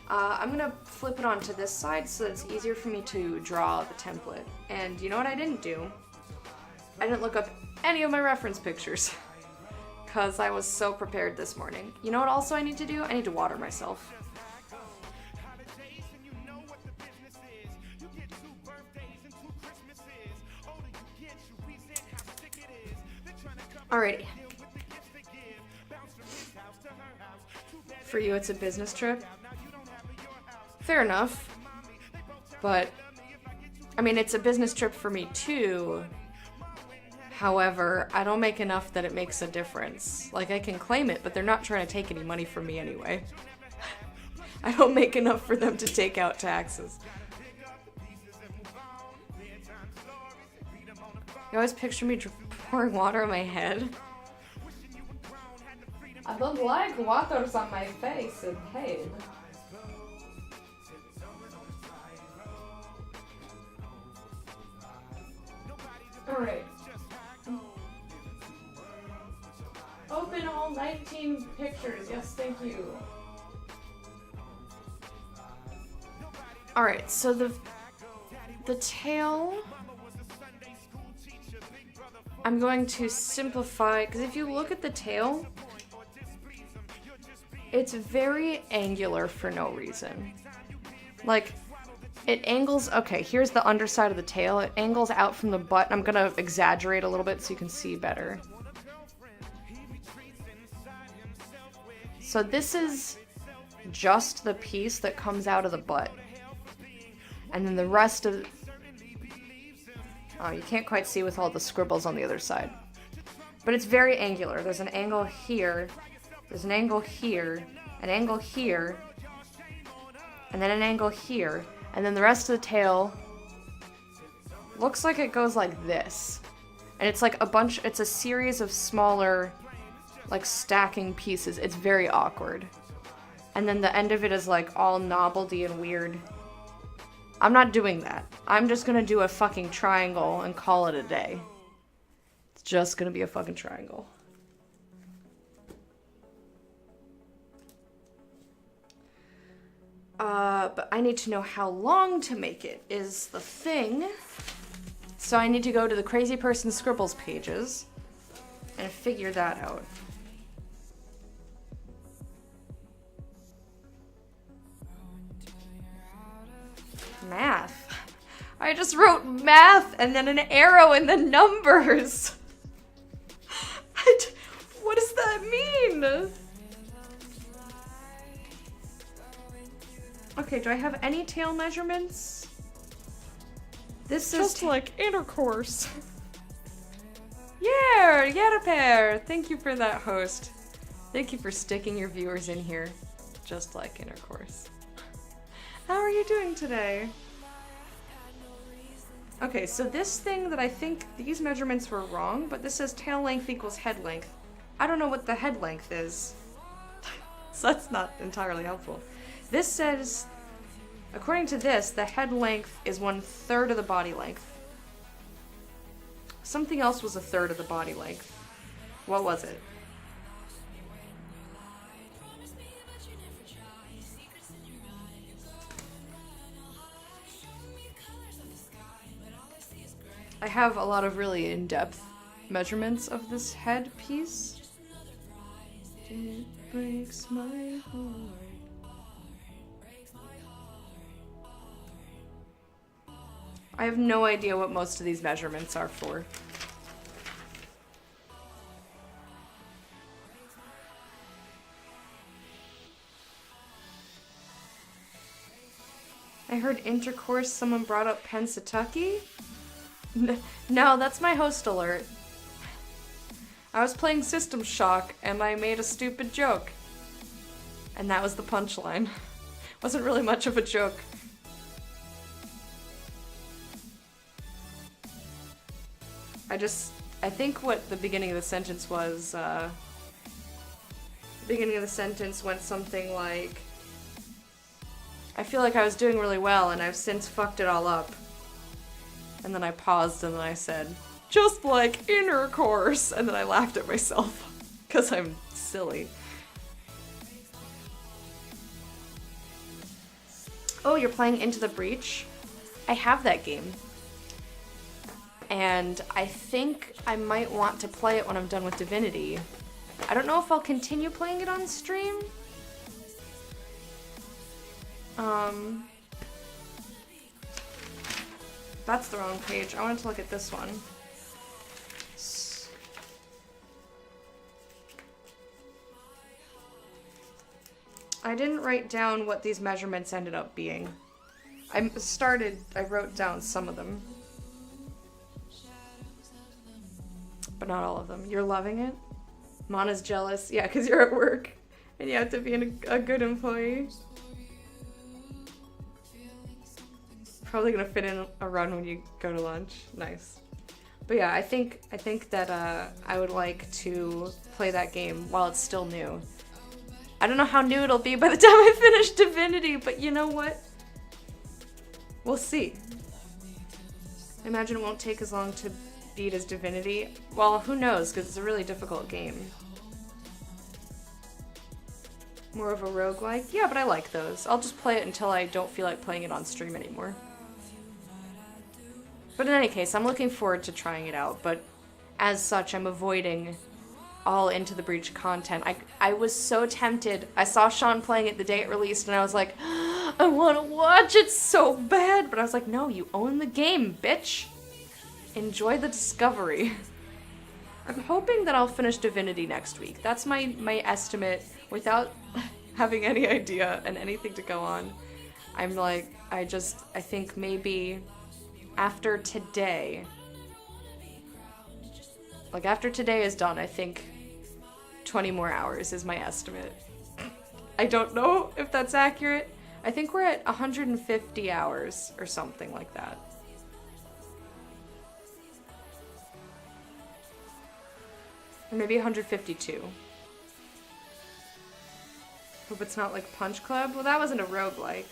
I'm gonna flip it onto this side so that it's easier for me to draw the template. And you know what I didn't do? I didn't look up any of my reference pictures because I was so prepared this morning. You know what also I need to do? I need to water myself. Alrighty. For you, it's a business trip. Fair enough. But, I mean, it's a business trip for me too. However, I don't make enough that it makes a difference. Like, I can claim it, but they're not trying to take any money from me anyway. I don't make enough for them to take out taxes. You always picture me pouring water on my head. I don't like waters on my face and head. Alright. Open all 19 pictures. Yes, thank you. Alright, so the tail, I'm going to simplify, because if you look at the tail, it's very angular for no reason. Like, it angles, okay, here's the underside of the tail. It angles out from the butt. I'm gonna exaggerate a little bit so you can see better. So this is just the piece that comes out of the butt. And then the rest of Oh, you can't quite see with all the scribbles on the other side. But it's very angular. There's an angle here, there's an angle here, an angle here, and then an angle here, and then the rest of the tail looks like it goes like this. And it's like it's a series of smaller, like stacking pieces. It's very awkward. And then the end of it is like all knobbledy and weird. I'm not doing that. I'm just gonna do a fucking triangle and call it a day. It's just gonna be a fucking triangle. But I need to know how long to make it is the thing. So I need to go to the Crazy Person Scribbles pages and figure that out. Math. I just wrote math and then an arrow and then numbers. What does that mean? Okay, do I have any tail measurements? This is Just like intercourse. Yeah, Yadapair. Thank you for that, host. Thank you for sticking your viewers in here. Just like intercourse. How are you doing today? Okay, so this thing that I think these measurements were wrong, but this says tail length equals head length. I don't know what the head length is. So that's not entirely helpful. This says, according to this, the head length is 1/3 of the body length. Something else was 1/3 of the body length. What was it? I have a lot of really in-depth measurements of this head piece. It breaks my heart. I have no idea what most of these measurements are for. I heard intercourse, someone brought up Pennsatucky? No, that's my host alert. I was playing System Shock and I made a stupid joke. And that was the punchline. Wasn't really much of a joke. I think what the beginning of the sentence was, the beginning of the sentence went something like, I feel like I was doing really well and I've since fucked it all up. And then I paused and then I said, just like intercourse, and then I laughed at myself, because I'm silly. Oh, you're playing Into the Breach? I have that game. And I think I might want to play it when I'm done with Divinity. I don't know if I'll continue playing it on stream. That's the wrong page. I wanted to look at this one. I didn't write down what these measurements ended up being. I wrote down some of them. But not all of them. You're loving it? Mana's jealous. Yeah, because you're at work and you have to be a good employee. Probably gonna fit in a run when you go to lunch. Nice. But yeah, I think that I would like to play that game while it's still new. I don't know how new it'll be by the time I finish Divinity, but you know what? We'll see. I imagine it won't take as long to beat as Divinity. Well, who knows, because it's a really difficult game. More of a roguelike? Yeah, but I like those. I'll just play it until I don't feel like playing it on stream anymore. But in any case, I'm looking forward to trying it out, but as such, I'm avoiding all Into the Breach content. I was so tempted. I saw Sean playing it the day it released, and I was like, I want to watch it so bad, but I was like, no, you own the game, bitch. Enjoy the discovery. I'm hoping that I'll finish Divinity next week. That's my estimate without having any idea and anything to go on. I'm like, I think maybe after today, Like, after today is done, I think 20 more hours is my estimate. I don't know if that's accurate. I think we're at 150 hours or something like that. Or maybe 152. Hope it's not like Punch Club. Well, that wasn't a roguelike.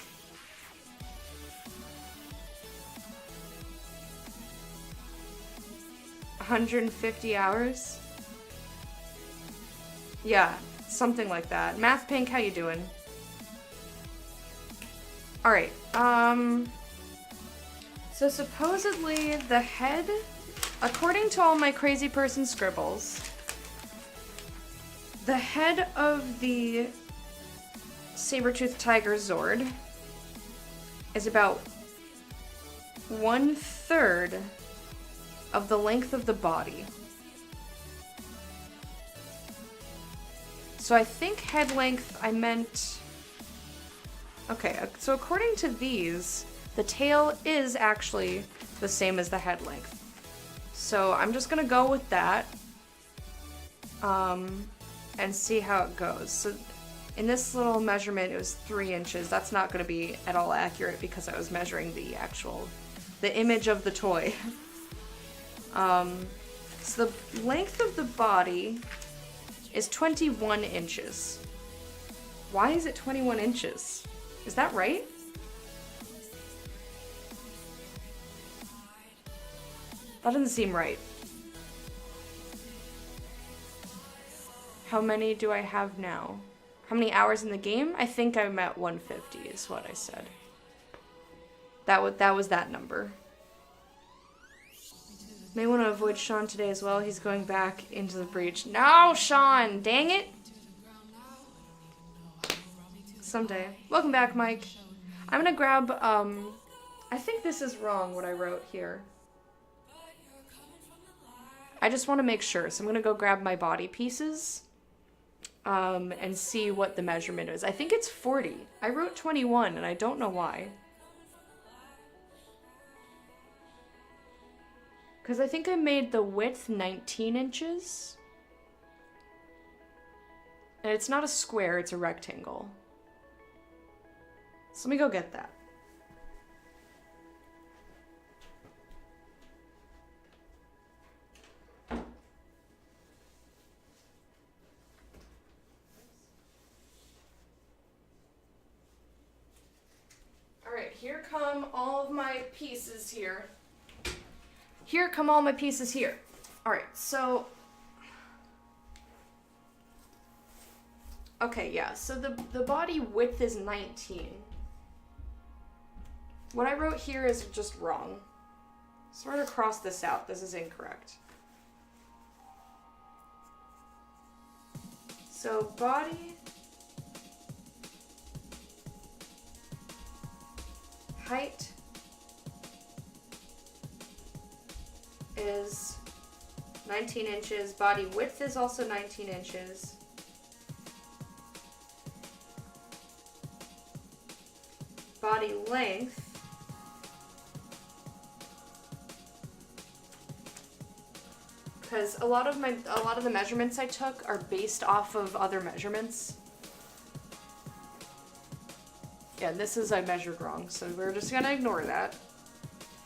$150 hours? Yeah, something like that. Math Pink, how you doing? Alright, so supposedly the head, according to all my crazy person scribbles, the head of the Sabertooth Tiger Zord is about 1/3 of the length of the body. So I think head length, I meant... Okay, so according to these, the tail is actually the same as the head length. So I'm just gonna go with that, and see how it goes. So in this little measurement, it was 3 inches. That's not gonna be at all accurate because I was measuring the image of the toy. So the length of the body is 21 inches. Why is it 21 inches? Is that right? That doesn't seem right. How many do I have now? How many hours in the game? I think I'm at 150 is what I said. That was that number. May want to avoid Sean today as well. He's going back into the breach. No, Sean! Dang it! Someday. Welcome back, Mike. I'm gonna grab, I think this is wrong what I wrote here. I just want to make sure, so I'm gonna go grab my body pieces, and see what the measurement is. I think it's 40. I wrote 21, and I don't know why. Because I think I made the width 19 inches. And it's not a square, it's a rectangle. So let me go get that. Alright, here come all of my pieces here. Here come all my pieces here. Alright, so... Okay, yeah, so the body width is 19. What I wrote here is just wrong. So we're gonna cross this out. This is incorrect. So body... height... is 19 inches. Body width is also 19 inches. Body length because a lot of the measurements I took are based off of other measurements. Yeah, this is I measured wrong, so we're just gonna ignore that.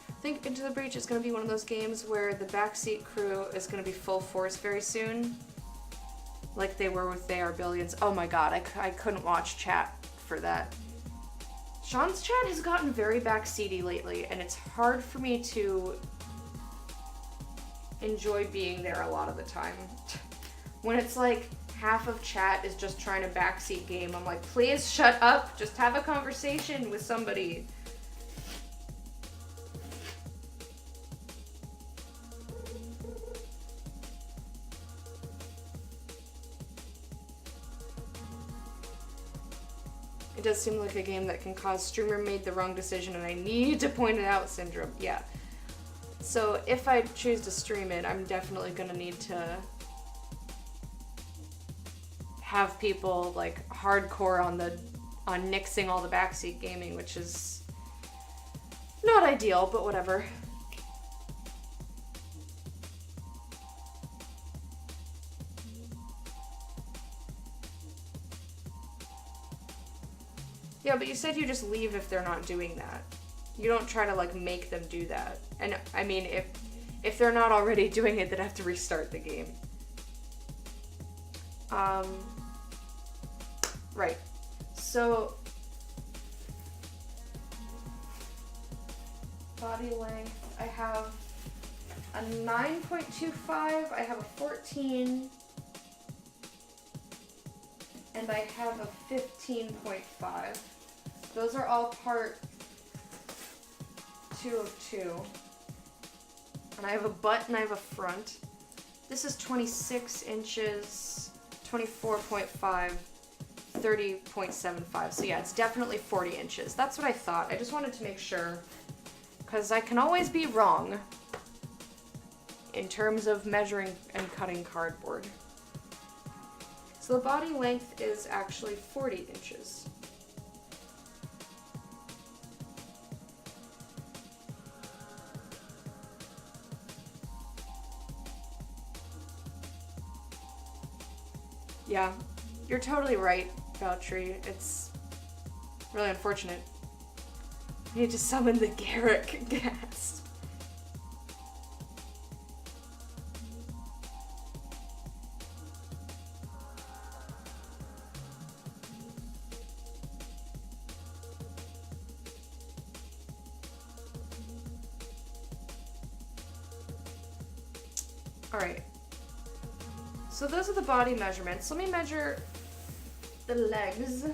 I think Into the Breach is going to be one of those games where the backseat crew is going to be full force very soon. Like they were with They Are Billions. Oh my god, I couldn't watch chat for that. Sean's chat has gotten very backseaty lately, and it's hard for me to enjoy being there a lot of the time. When it's like half of chat is just trying to backseat game, I'm like, please shut up, just have a conversation with somebody. It does seem like a game that can cause streamer made the wrong decision and I need to point it out syndrome. Yeah. So if I choose to stream it, I'm definitely gonna need to have people like hardcore on nixing all the backseat gaming, which is not ideal, but whatever. Yeah, but you said you just leave if they're not doing that. You don't try to like make them do that. And I mean, if they're not already doing it, they'd have to restart the game. Right. So body length, I have a 9.25, I have a 14, and I have a 15.5. Those are all part 2 of 2. And I have a butt and I have a front. This is 26 inches, 24.5, 30.75. So yeah, it's definitely 40 inches. That's what I thought. I just wanted to make sure, because I can always be wrong in terms of measuring and cutting cardboard. So the body length is actually 40 inches. Yeah, you're totally right, Valtteri. It's really unfortunate. You need to summon the Garrick gas. Alright. So those are the body measurements. Let me measure the legs.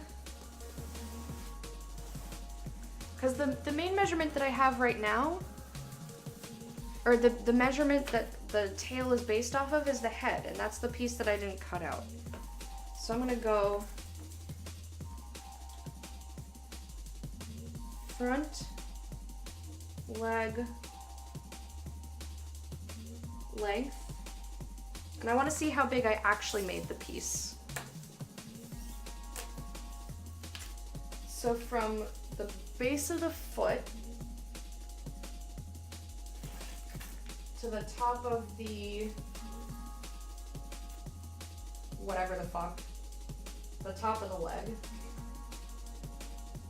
Because the main measurement that I have right now, or the measurement that the tail is based off of, is the head, and that's the piece that I didn't cut out. So I'm gonna go front leg length. And I want to see how big I actually made the piece. So from the base of the foot to the top of the whatever the fuck, the top of the leg,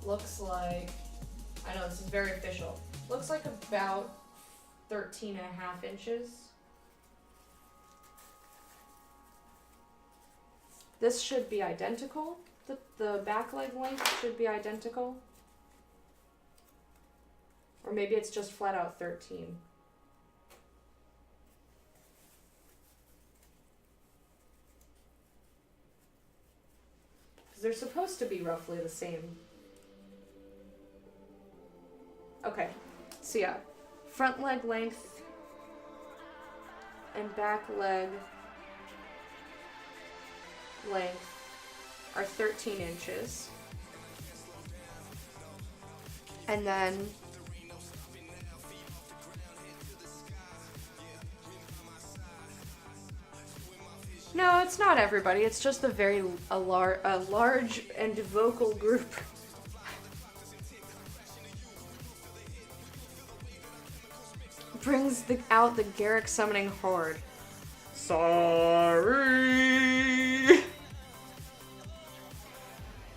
looks like, I know this is very official, looks like about 13.5 inches. This should be identical. The back leg length should be identical. Or maybe it's just flat out 13. Because they're supposed to be roughly the same. Okay, so yeah, front leg length and back leg length are 13 inches. And then no, it's not everybody. It's just a large and vocal group. Brings out the Garrick summoning horde. Sorry.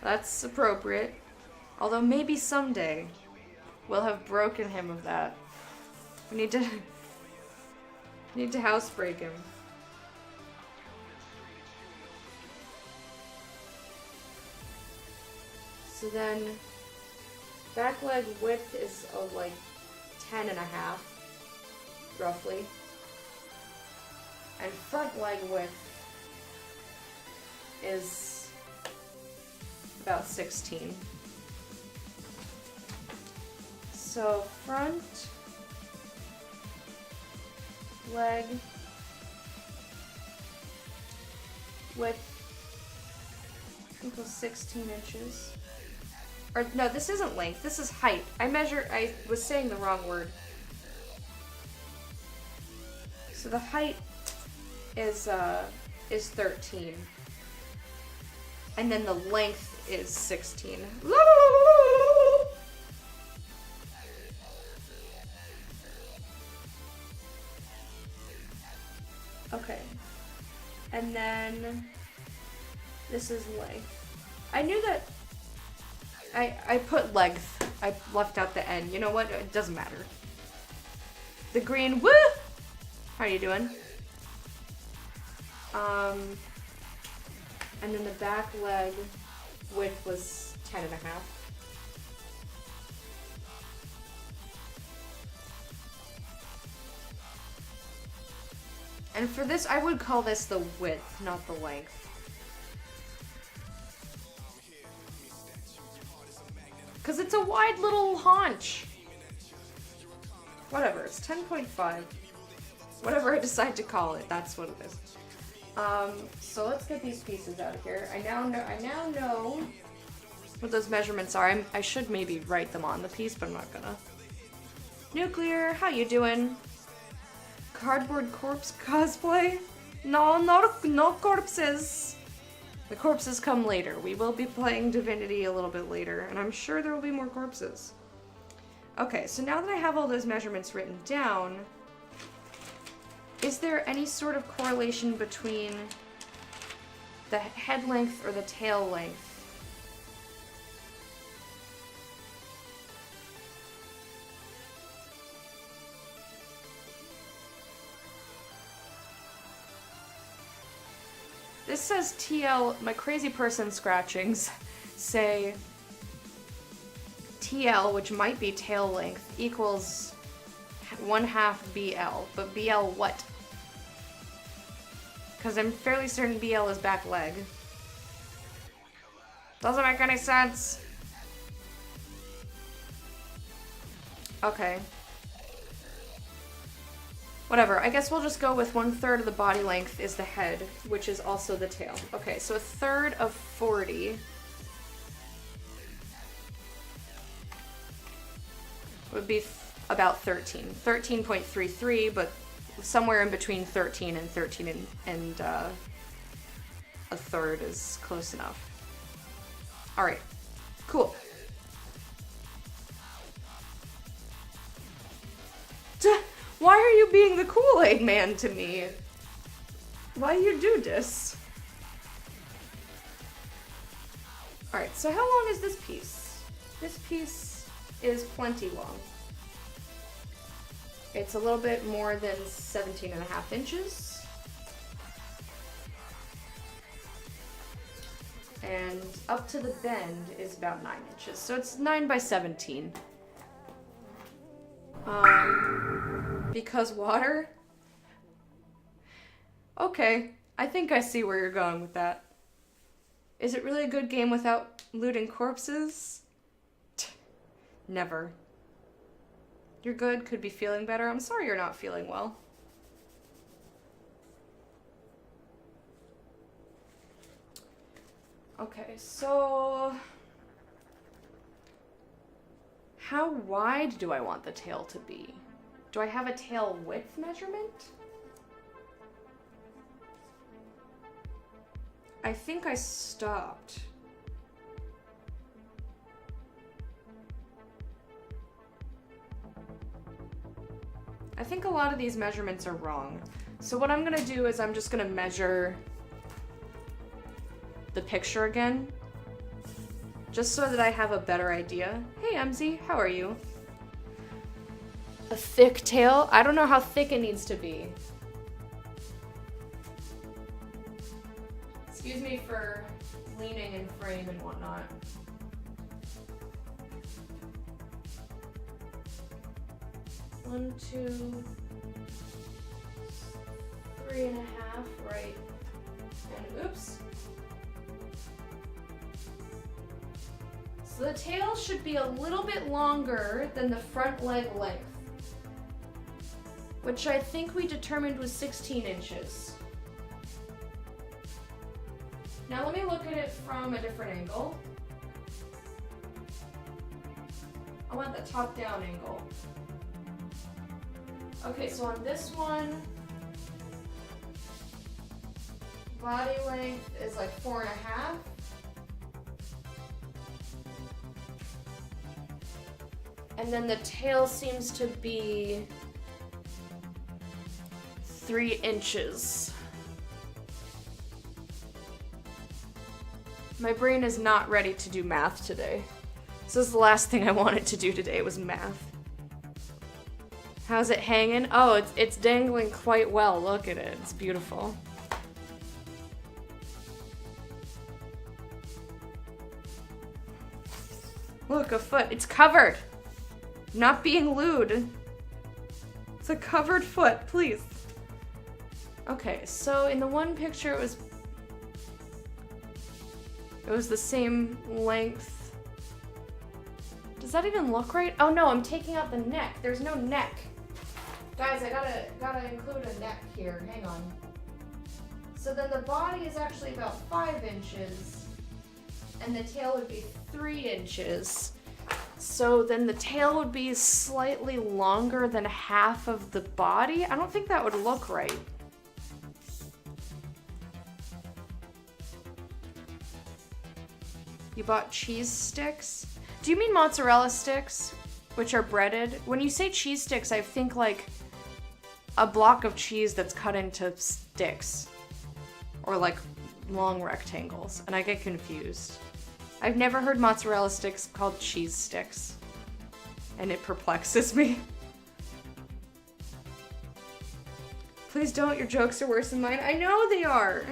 That's appropriate. Although maybe someday we'll have broken him of that. We need to housebreak him. So then back leg width is like 10.5, roughly. And front leg width is about 16. So front leg width equals 16 inches. Or no, this isn't length, this is height. I was saying the wrong word. So the height is 13. And then the length is 16. Okay. And then this is length. I I put length. I left out the N. You know what? It doesn't matter. The green, woo! How are you doing? And then the back leg width was 10 and a half. And for this, I would call this the width, not the length. Because it's a wide little haunch. Whatever, it's 10.5. Whatever I decide to call it, that's what it is. So let's get these pieces out of here. I now know what those measurements are. I should maybe write them on the piece, but I'm not gonna. Nuclear, how you doing? Cardboard corpse cosplay? No corpses. The corpses come later. We will be playing Divinity a little bit later, and I'm sure there will be more corpses. Okay, so now that I have all those measurements written down, is there any sort of correlation between the head length or the tail length? This says TL, my crazy person scratchings say TL, which might be tail length, equals 1/2 BL. But BL what? Because I'm fairly certain BL is back leg. Doesn't make any sense. Okay. Whatever, I guess we'll just go with 1/3 of the body length is the head, which is also the tail. Okay, so 1/3 of 40 would be about 13. 13.33, but somewhere in between 13 and 13 and a third is close enough. Alright, cool. Why are you being the Kool-Aid man to me? Why you do this? Alright, so how long is this piece? This piece is plenty long. It's a little bit more than 17.5 inches. And up to the bend is about 9 inches. So it's 9 by 17. Because water? Okay, I think I see where you're going with that. Is it really a good game without looting corpses? Never. You're good, could be feeling better. I'm sorry you're not feeling well. Okay, so how wide do I want the tail to be? Do I have a tail width measurement? I think I stopped. I think a lot of these measurements are wrong. So what I'm gonna do is I'm just gonna measure the picture again, just so that I have a better idea. Hey MZ, how are you? A thick tail? I don't know how thick it needs to be. Excuse me for leaning in frame and whatnot. One, 2, 3.5, right, and oops. So the tail should be a little bit longer than the front leg length, which I think we determined was 16 inches. Now let me look at it from a different angle. I want the top-down angle. Okay, so on this one, body length is like 4.5. And then the tail seems to be 3 inches. My brain is not ready to do math today. So this is the last thing I wanted to do today was math. How's it hanging? Oh, it's dangling quite well. Look at it. It's beautiful. Look, a foot. It's covered. Not being lewd. It's a covered foot, please. Okay, so in the one picture it was the same length. Does that even look right? Oh no, I'm taking out the neck. There's no neck. Guys, I gotta include a neck here. Hang on. So then the body is actually about 5 inches, and the tail would be 3 inches. So then the tail would be slightly longer than half of the body. I don't think that would look right. You bought cheese sticks? Do you mean mozzarella sticks, which are breaded? When you say cheese sticks, I think like a block of cheese that's cut into sticks, or like long rectangles, and I get confused. I've never heard mozzarella sticks called cheese sticks, and it perplexes me. Please don't, your jokes are worse than mine. I know they are.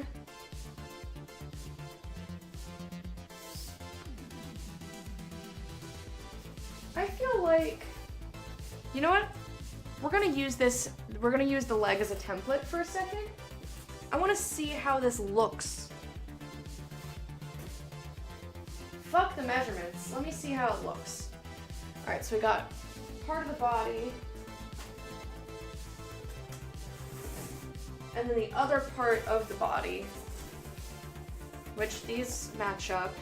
I feel like, you know what? We're gonna use the leg as a template for a second. I wanna see how this looks. Fuck the measurements. Let me see how it looks. Alright, so we got part of the body. And then the other part of the body. Which these match up.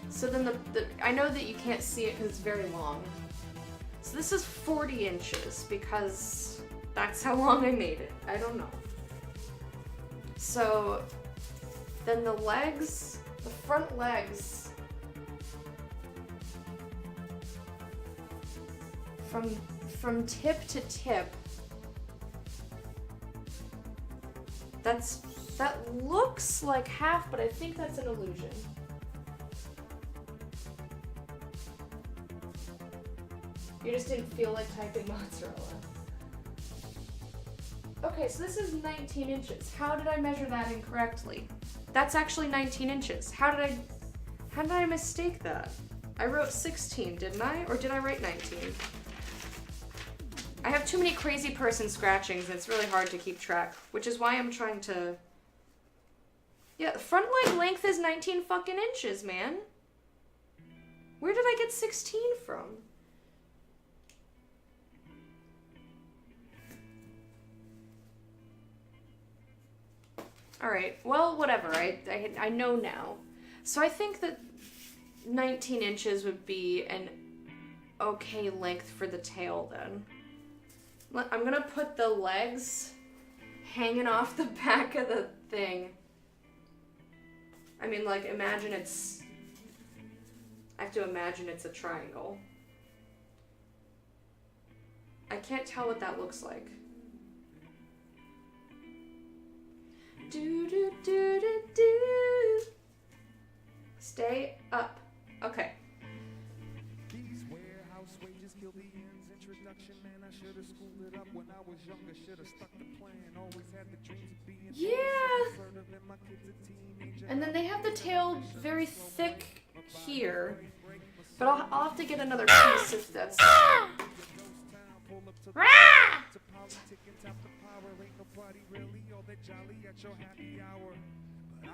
So then I know that you can't see it because it's very long. So this is 40 inches because that's how long I made it. I don't know. So then the legs, the front legs, from tip to tip, that looks like half, but I think that's an illusion. You just didn't feel like typing mozzarella. Okay, so this is 19 inches. How did I measure that incorrectly? That's actually 19 inches. How did I mistake that? I wrote 16, didn't I? Or did I write 19? I have too many crazy person scratchings and it's really hard to keep track, which is why I'm trying to... Yeah, the front leg length is 19 fucking inches, man. Where did I get 16 from? Alright, well, whatever. I know now. So I think that 19 inches would be an okay length for the tail then. I'm gonna put the legs hanging off the back of the thing. I mean, like, imagine it's... I have to imagine it's a triangle. I can't tell what that looks like. Do do do do do. Stay up. Okay. These warehouse wages kill the ends. Introduction, man, I should have schooled it up when I was younger. Should have stuck the plan. Always had the dreams of being. Yeah. And then they have the tail very thick here, but I'll have to get another piece if that's.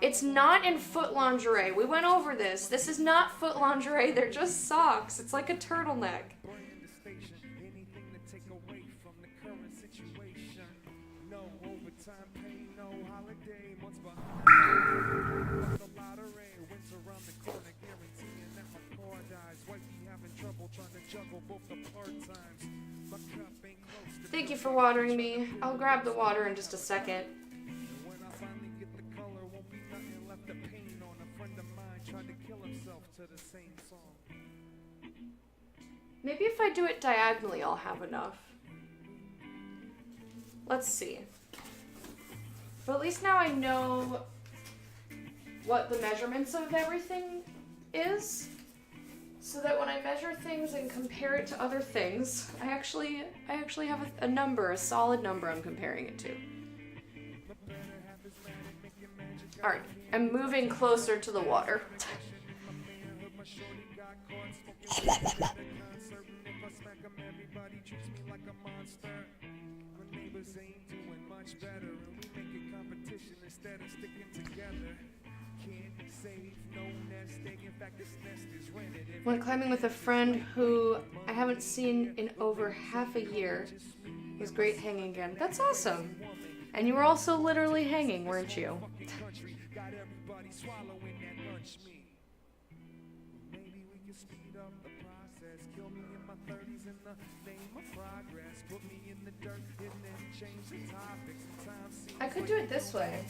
It's not in foot lingerie. We went over this. This is not foot lingerie. They're just socks. It's like a turtleneck. Thank you for watering me. I'll grab the water in just a second. Maybe if I do it diagonally, I'll have enough. Let's see. But at least now I know what the measurements of everything is. so that when I measure things and compare it to other things, I actually have a number, a solid number I'm comparing it to. Alright, I'm moving closer to the water. Went climbing with a friend who I haven't seen in over half a year. It was great hanging again. That's awesome. And you were also literally hanging, weren't you? I could do it this way.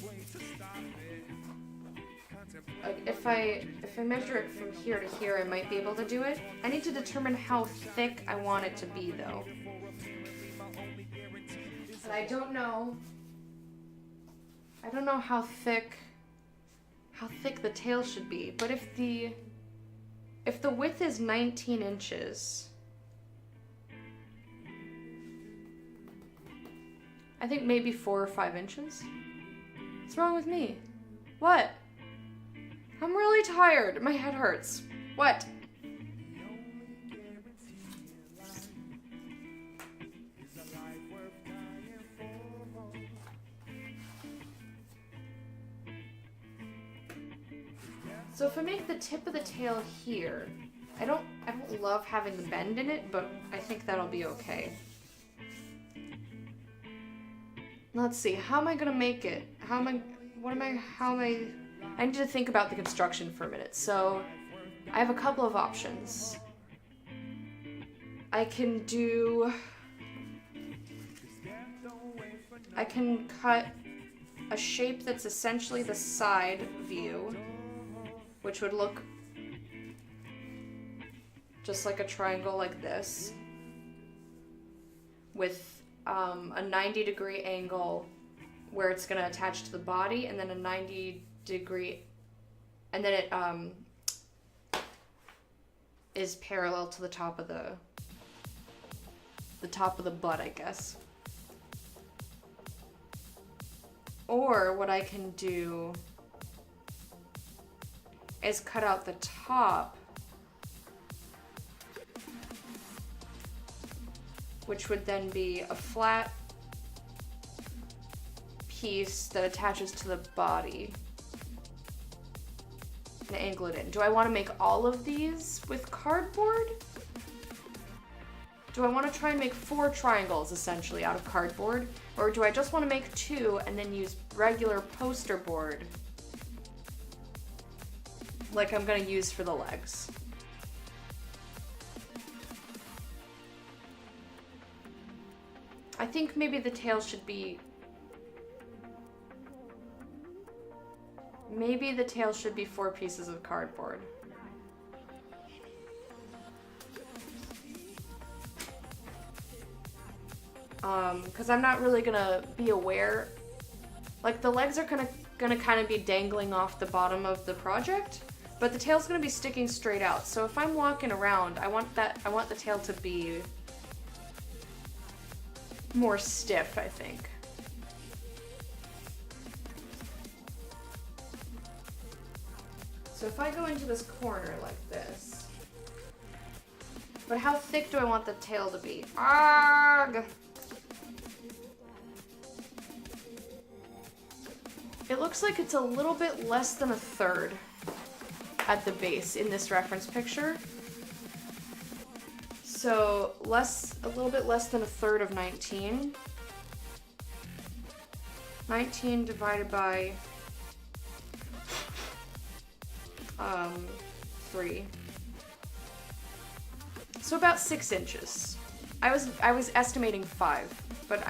Like if I measure it from here to here, I might be able to do it. I need to determine how thick I want it to be, though. And I don't know how thick the tail should be. But if the width is 19 inches, I think maybe 4 or 5 inches. What's wrong with me? What? I'm really tired. My head hurts. What? So if I make the tip of the tail here, I don't love having the bend in it, but I think that'll be okay. Let's see, how am I gonna make it? I need to think about the construction for a minute. So I have a couple of options. I can cut a shape that's essentially the side view, which would look just like a triangle like this, with a 90-degree angle where it's going to attach to the body, and then a 90-degree, and then it is parallel to the top of the butt, I guess. Or what I can do is cut out the top, which would then be a flat piece that attaches to the body and angle it in. Do I want to make all of these with cardboard? Do I want to try and make 4 triangles essentially out of cardboard? Or do I just want to make 2 and then use regular poster board like I'm going to use for the legs? I think maybe the tail should be... Maybe the tail should be 4 pieces of cardboard. Because I'm not really gonna be aware. Like, the legs are gonna kind of be dangling off the bottom of the project, but the tail's gonna be sticking straight out. So if I'm walking around, I want the tail to be more stiff, I think. So if I go into this corner like this, but how thick do I want the tail to be? Arrgh! It looks like it's a little bit less than a third at the base in this reference picture. So a little bit less than a third of 19. 19 divided by 3. So about 6 inches. I was estimating 5, but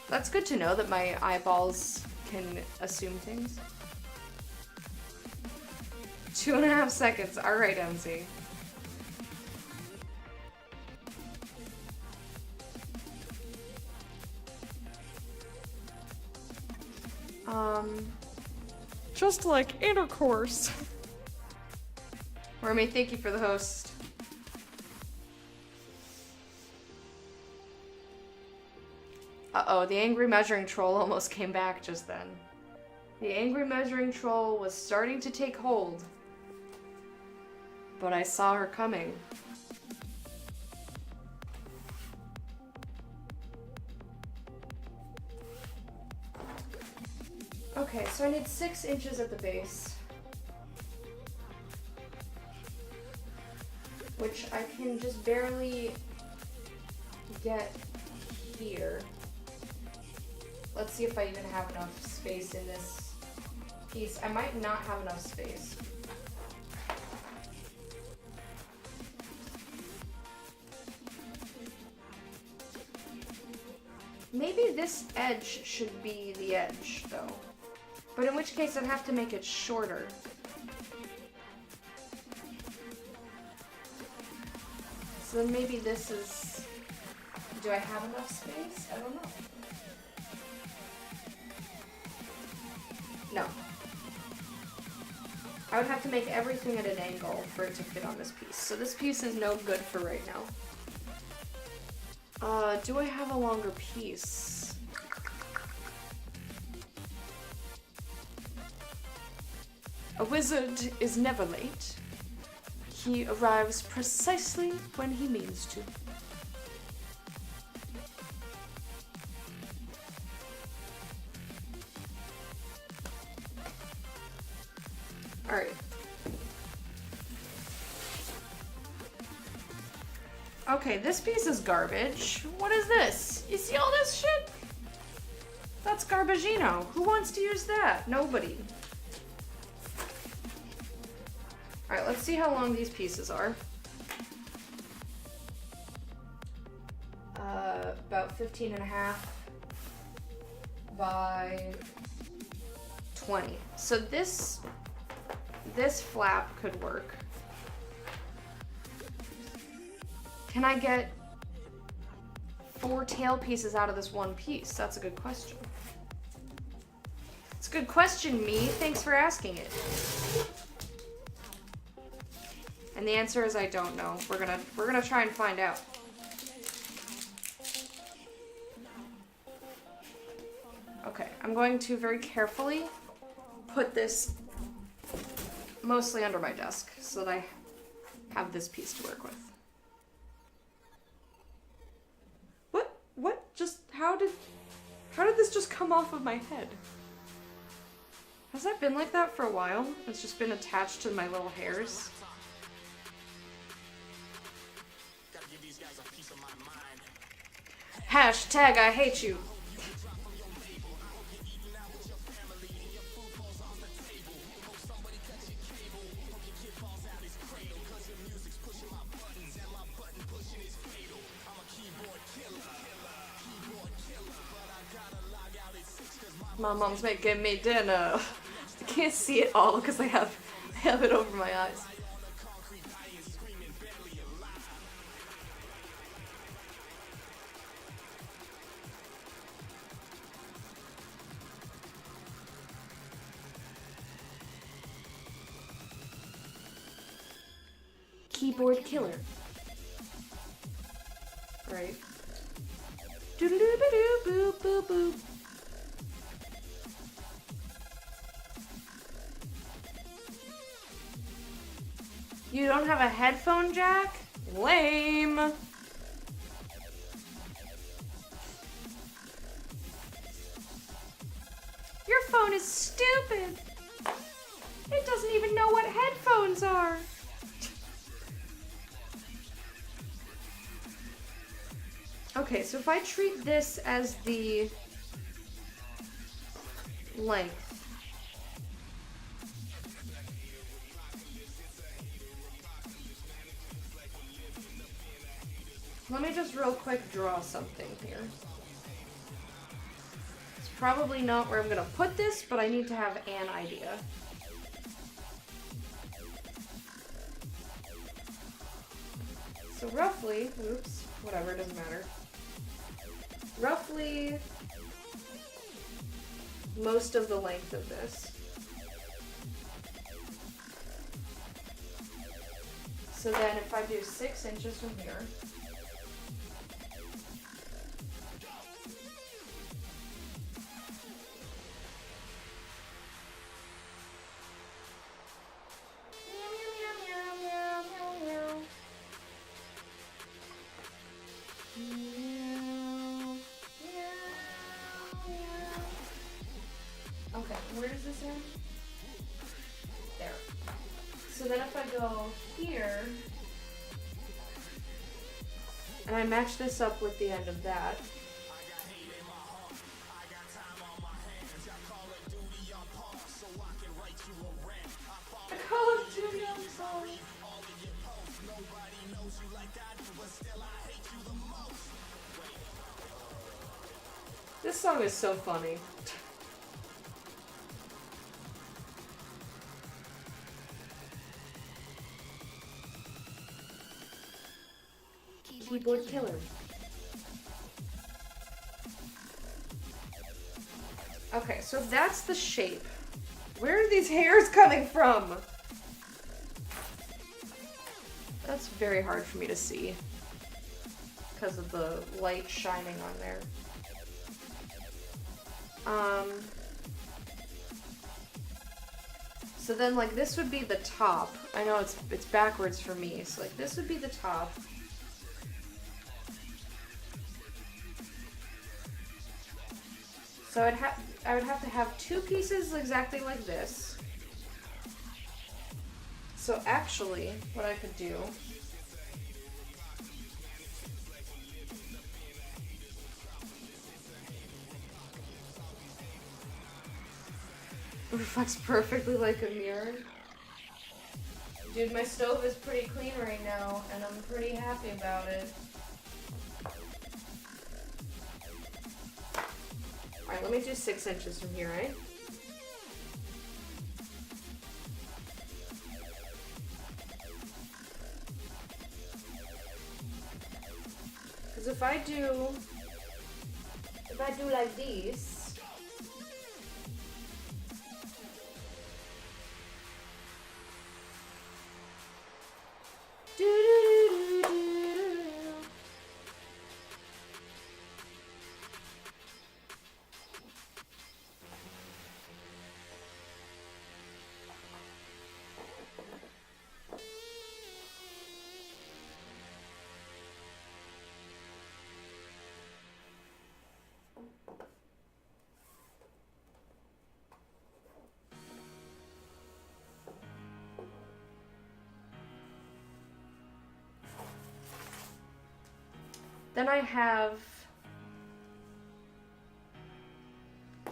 that's good to know that my eyeballs can assume things. 2.5 seconds. All right, MC. Just like intercourse. Remy, thank you for the host. Uh-oh, the angry measuring troll almost came back just then. The angry measuring troll was starting to take hold. But I saw her coming. Okay, so I need 6 inches at the base. Which I can just barely get here. Let's see if I even have enough space in this piece. I might not have enough space. Maybe this edge should be the edge, though. But in which case I'd have to make it shorter. So then maybe this is... Do I have enough space? I don't know. No. I would have to make everything at an angle for it to fit on this piece. So this piece is no good for right now. Do I have a longer piece? A wizard is never late. He arrives precisely when he means to. Alright. Okay, this piece is garbage. What is this? You see all this shit? That's Garbagino. Who wants to use that? Nobody. Alright, let's see how long these pieces are. About 15.5 by 20. So this flap could work. Can I get 4 tail pieces out of this one piece? That's a good question. It's a good question, me. Thanks for asking it. And the answer is I don't know. We're gonna try and find out. Okay, I'm going to very carefully put this mostly under my desk so that I have this piece to work with. What? Just how did this just come off of my head? Has that been like that for a while? It's just been attached to my little hairs. Hashtag I hate you. My mom's making me dinner. I can't see it all because I have it over my eyes. Keyboard killer. Right. Doodle-doo-ba-doo, boop, boop, boop. You don't have a headphone jack? Lame. Your phone is stupid. It doesn't even know what headphones are. Okay, so if I treat this as the length. Let me just real quick draw something here. It's probably not where I'm gonna put this, but I need to have an idea. So roughly, oops, whatever, it doesn't matter. Roughly most of the length of this. So then if I do 6 inches from here, okay, where does this end? There. So then if I go here, and I match this up with the end of that, I call of Duty on song. This song is so funny. Keyboard killer. Okay, so if that's the shape, where are these hairs coming from? That's very hard for me to see because of the light shining on there. So then like this would be the top. I know it's backwards for me. So like this would be the top. So I would have to have 2 pieces exactly like this. So actually, what I could do reflects perfectly like a mirror. Dude, my stove is pretty clean right now, and I'm pretty happy about it. Alright, let me do 6 inches from here, right? Because if I do like these, then I have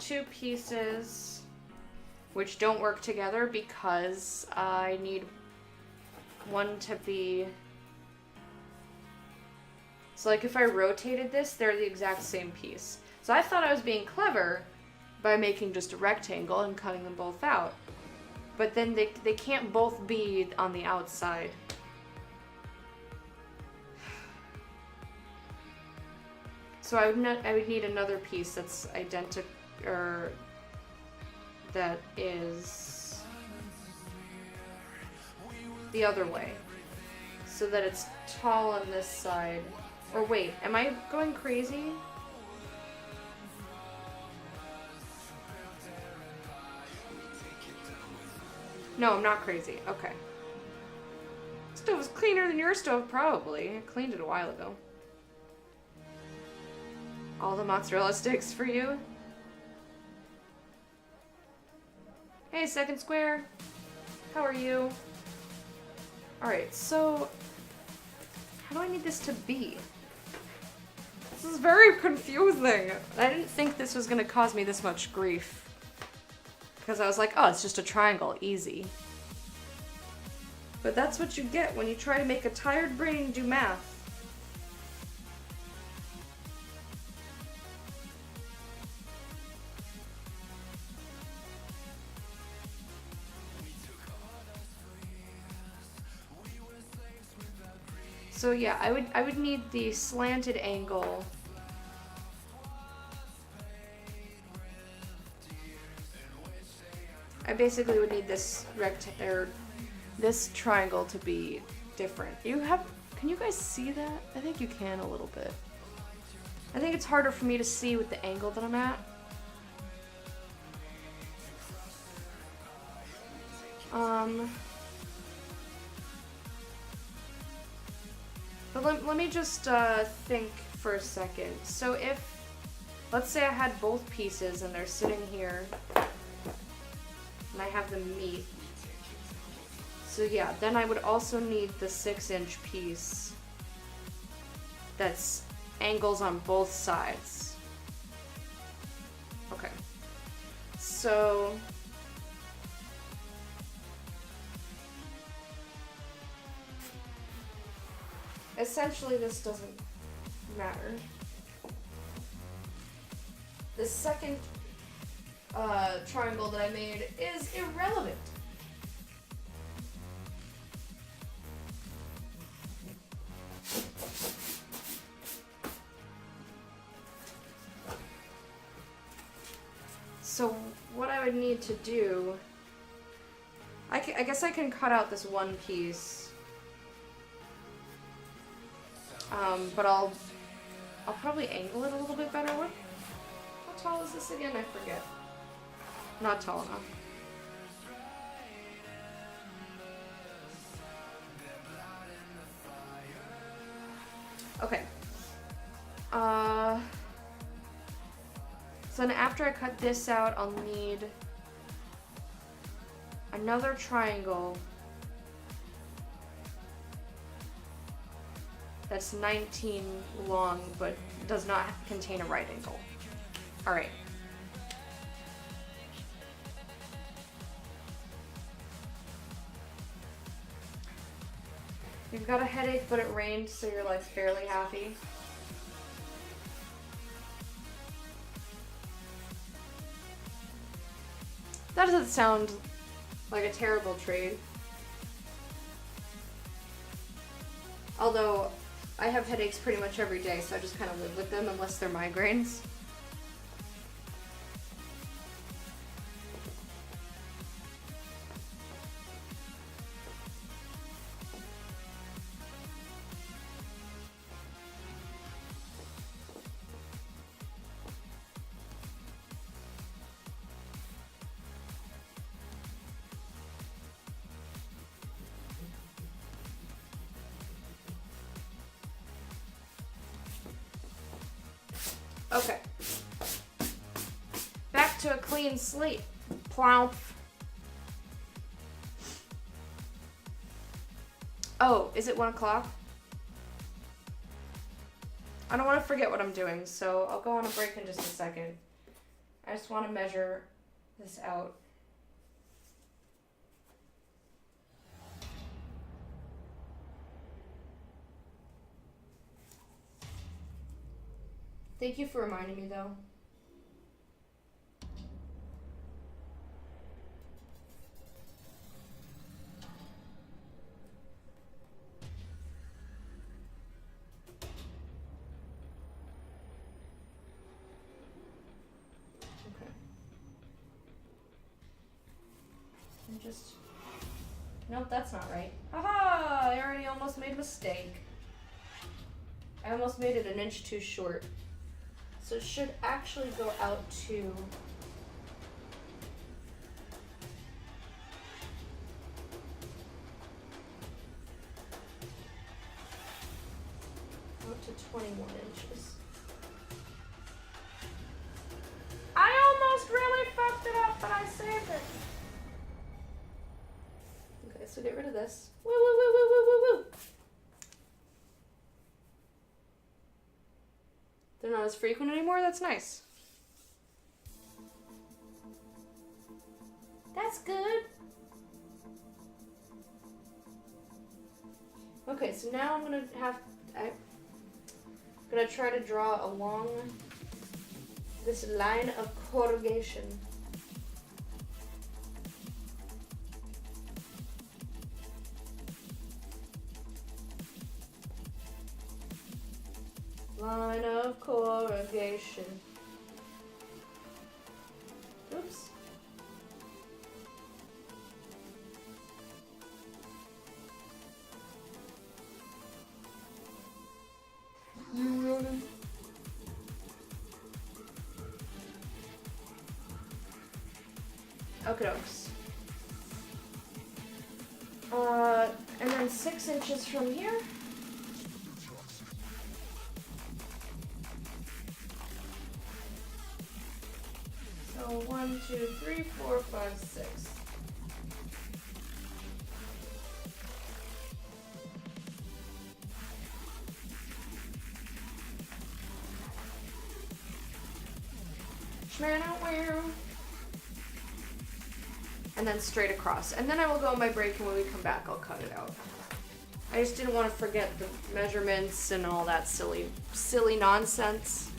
2 pieces which don't work together because I need one to be... So like if I rotated this, they're the exact same piece. So I thought I was being clever by making just a rectangle and cutting them both out. But then they can't both be on the outside. So I would need another piece that's identical, or that is the other way, so that it's tall on this side. Or wait, am I going crazy? No, I'm not crazy. Okay. Stove is cleaner than your stove, probably. I cleaned it a while ago. All the mozzarella sticks for you. Hey, second square. How are you? Alright, so... how do I need this to be? This is very confusing. I didn't think this was gonna cause me this much grief. Because I was like, oh, it's just a triangle, easy. But that's what you get when you try to make a tired brain do math. So yeah, I would need the slanted angle. I basically would need this this triangle to be different. Can you guys see that? I think you can a little bit. I think it's harder for me to see with the angle that I'm at. But let me just think for a second. So if, let's say I had both pieces and they're sitting here, and I have them meet. So yeah, then I would also need the 6-inch piece that's angles on both sides. Okay. So essentially this doesn't matter. The second triangle that I made is irrelevant. So what I would need to do, I guess I can cut out this one piece, but I'll probably angle it a little bit better. How tall is this again? I forget. Not tall enough. Okay. So then after I cut this out, I'll need another triangle that's 19 long but does not contain a right angle. All right. You've got a headache, but it rained, so you're like fairly happy. That doesn't sound like a terrible trade. Although, I have headaches pretty much every day, so I just kind of live with them unless they're migraines. Okay. Back to a clean slate. Plomp. Oh, is it 1 o'clock? I don't want to forget what I'm doing, so I'll go on a break in just a second. I just want to measure this out. Thank you for reminding me, though. Okay. And just... Nope, that's not right. Haha! I already almost made a mistake. I almost made it 1 inch too short. So it should actually go out to out to 21 inches. I almost really fucked it up, but I saved it. Okay, so get rid of this. Woo woo woo woo woo woo woo. They're not as frequent anymore, that's nice. That's good. Okay, so now I'm gonna try to draw along this line of corrugation. Line of corrugation. Oops. Okay, dokes. And then 6 inches from here. So 1, 2, 3, 4, 5, 6. And then straight across. And then I will go on my break, and when we come back, I'll cut it out. I just didn't want to forget the measurements and all that silly nonsense.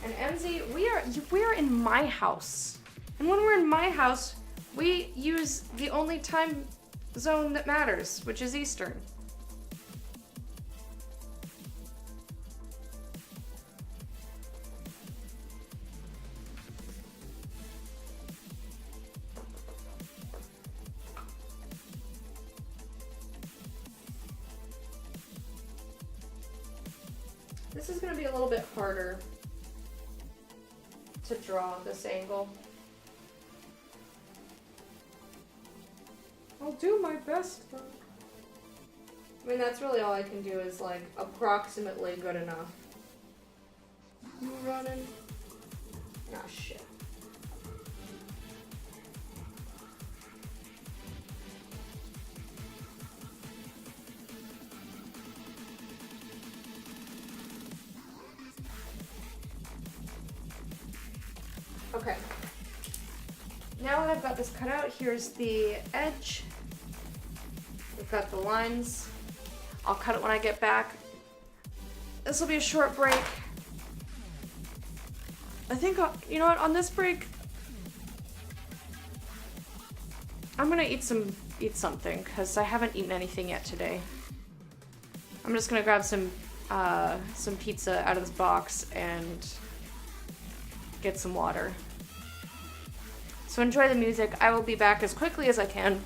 And MZ, we are in my house. And when we're in my house, we use the only time zone that matters, which is Eastern. This is going to be a little bit harder to draw this angle. I'll do my best though. I mean, that's really all I can do is like approximately good enough. You running? Ah, shit. Okay. Now that I've got this cut out, here's the edge. We've got the lines. I'll cut it when I get back. This will be a short break. I think, you know what, on this break, I'm gonna eat something, because I haven't eaten anything yet today. I'm just gonna grab some pizza out of this box and get some water. So enjoy the music. I will be back as quickly as I can.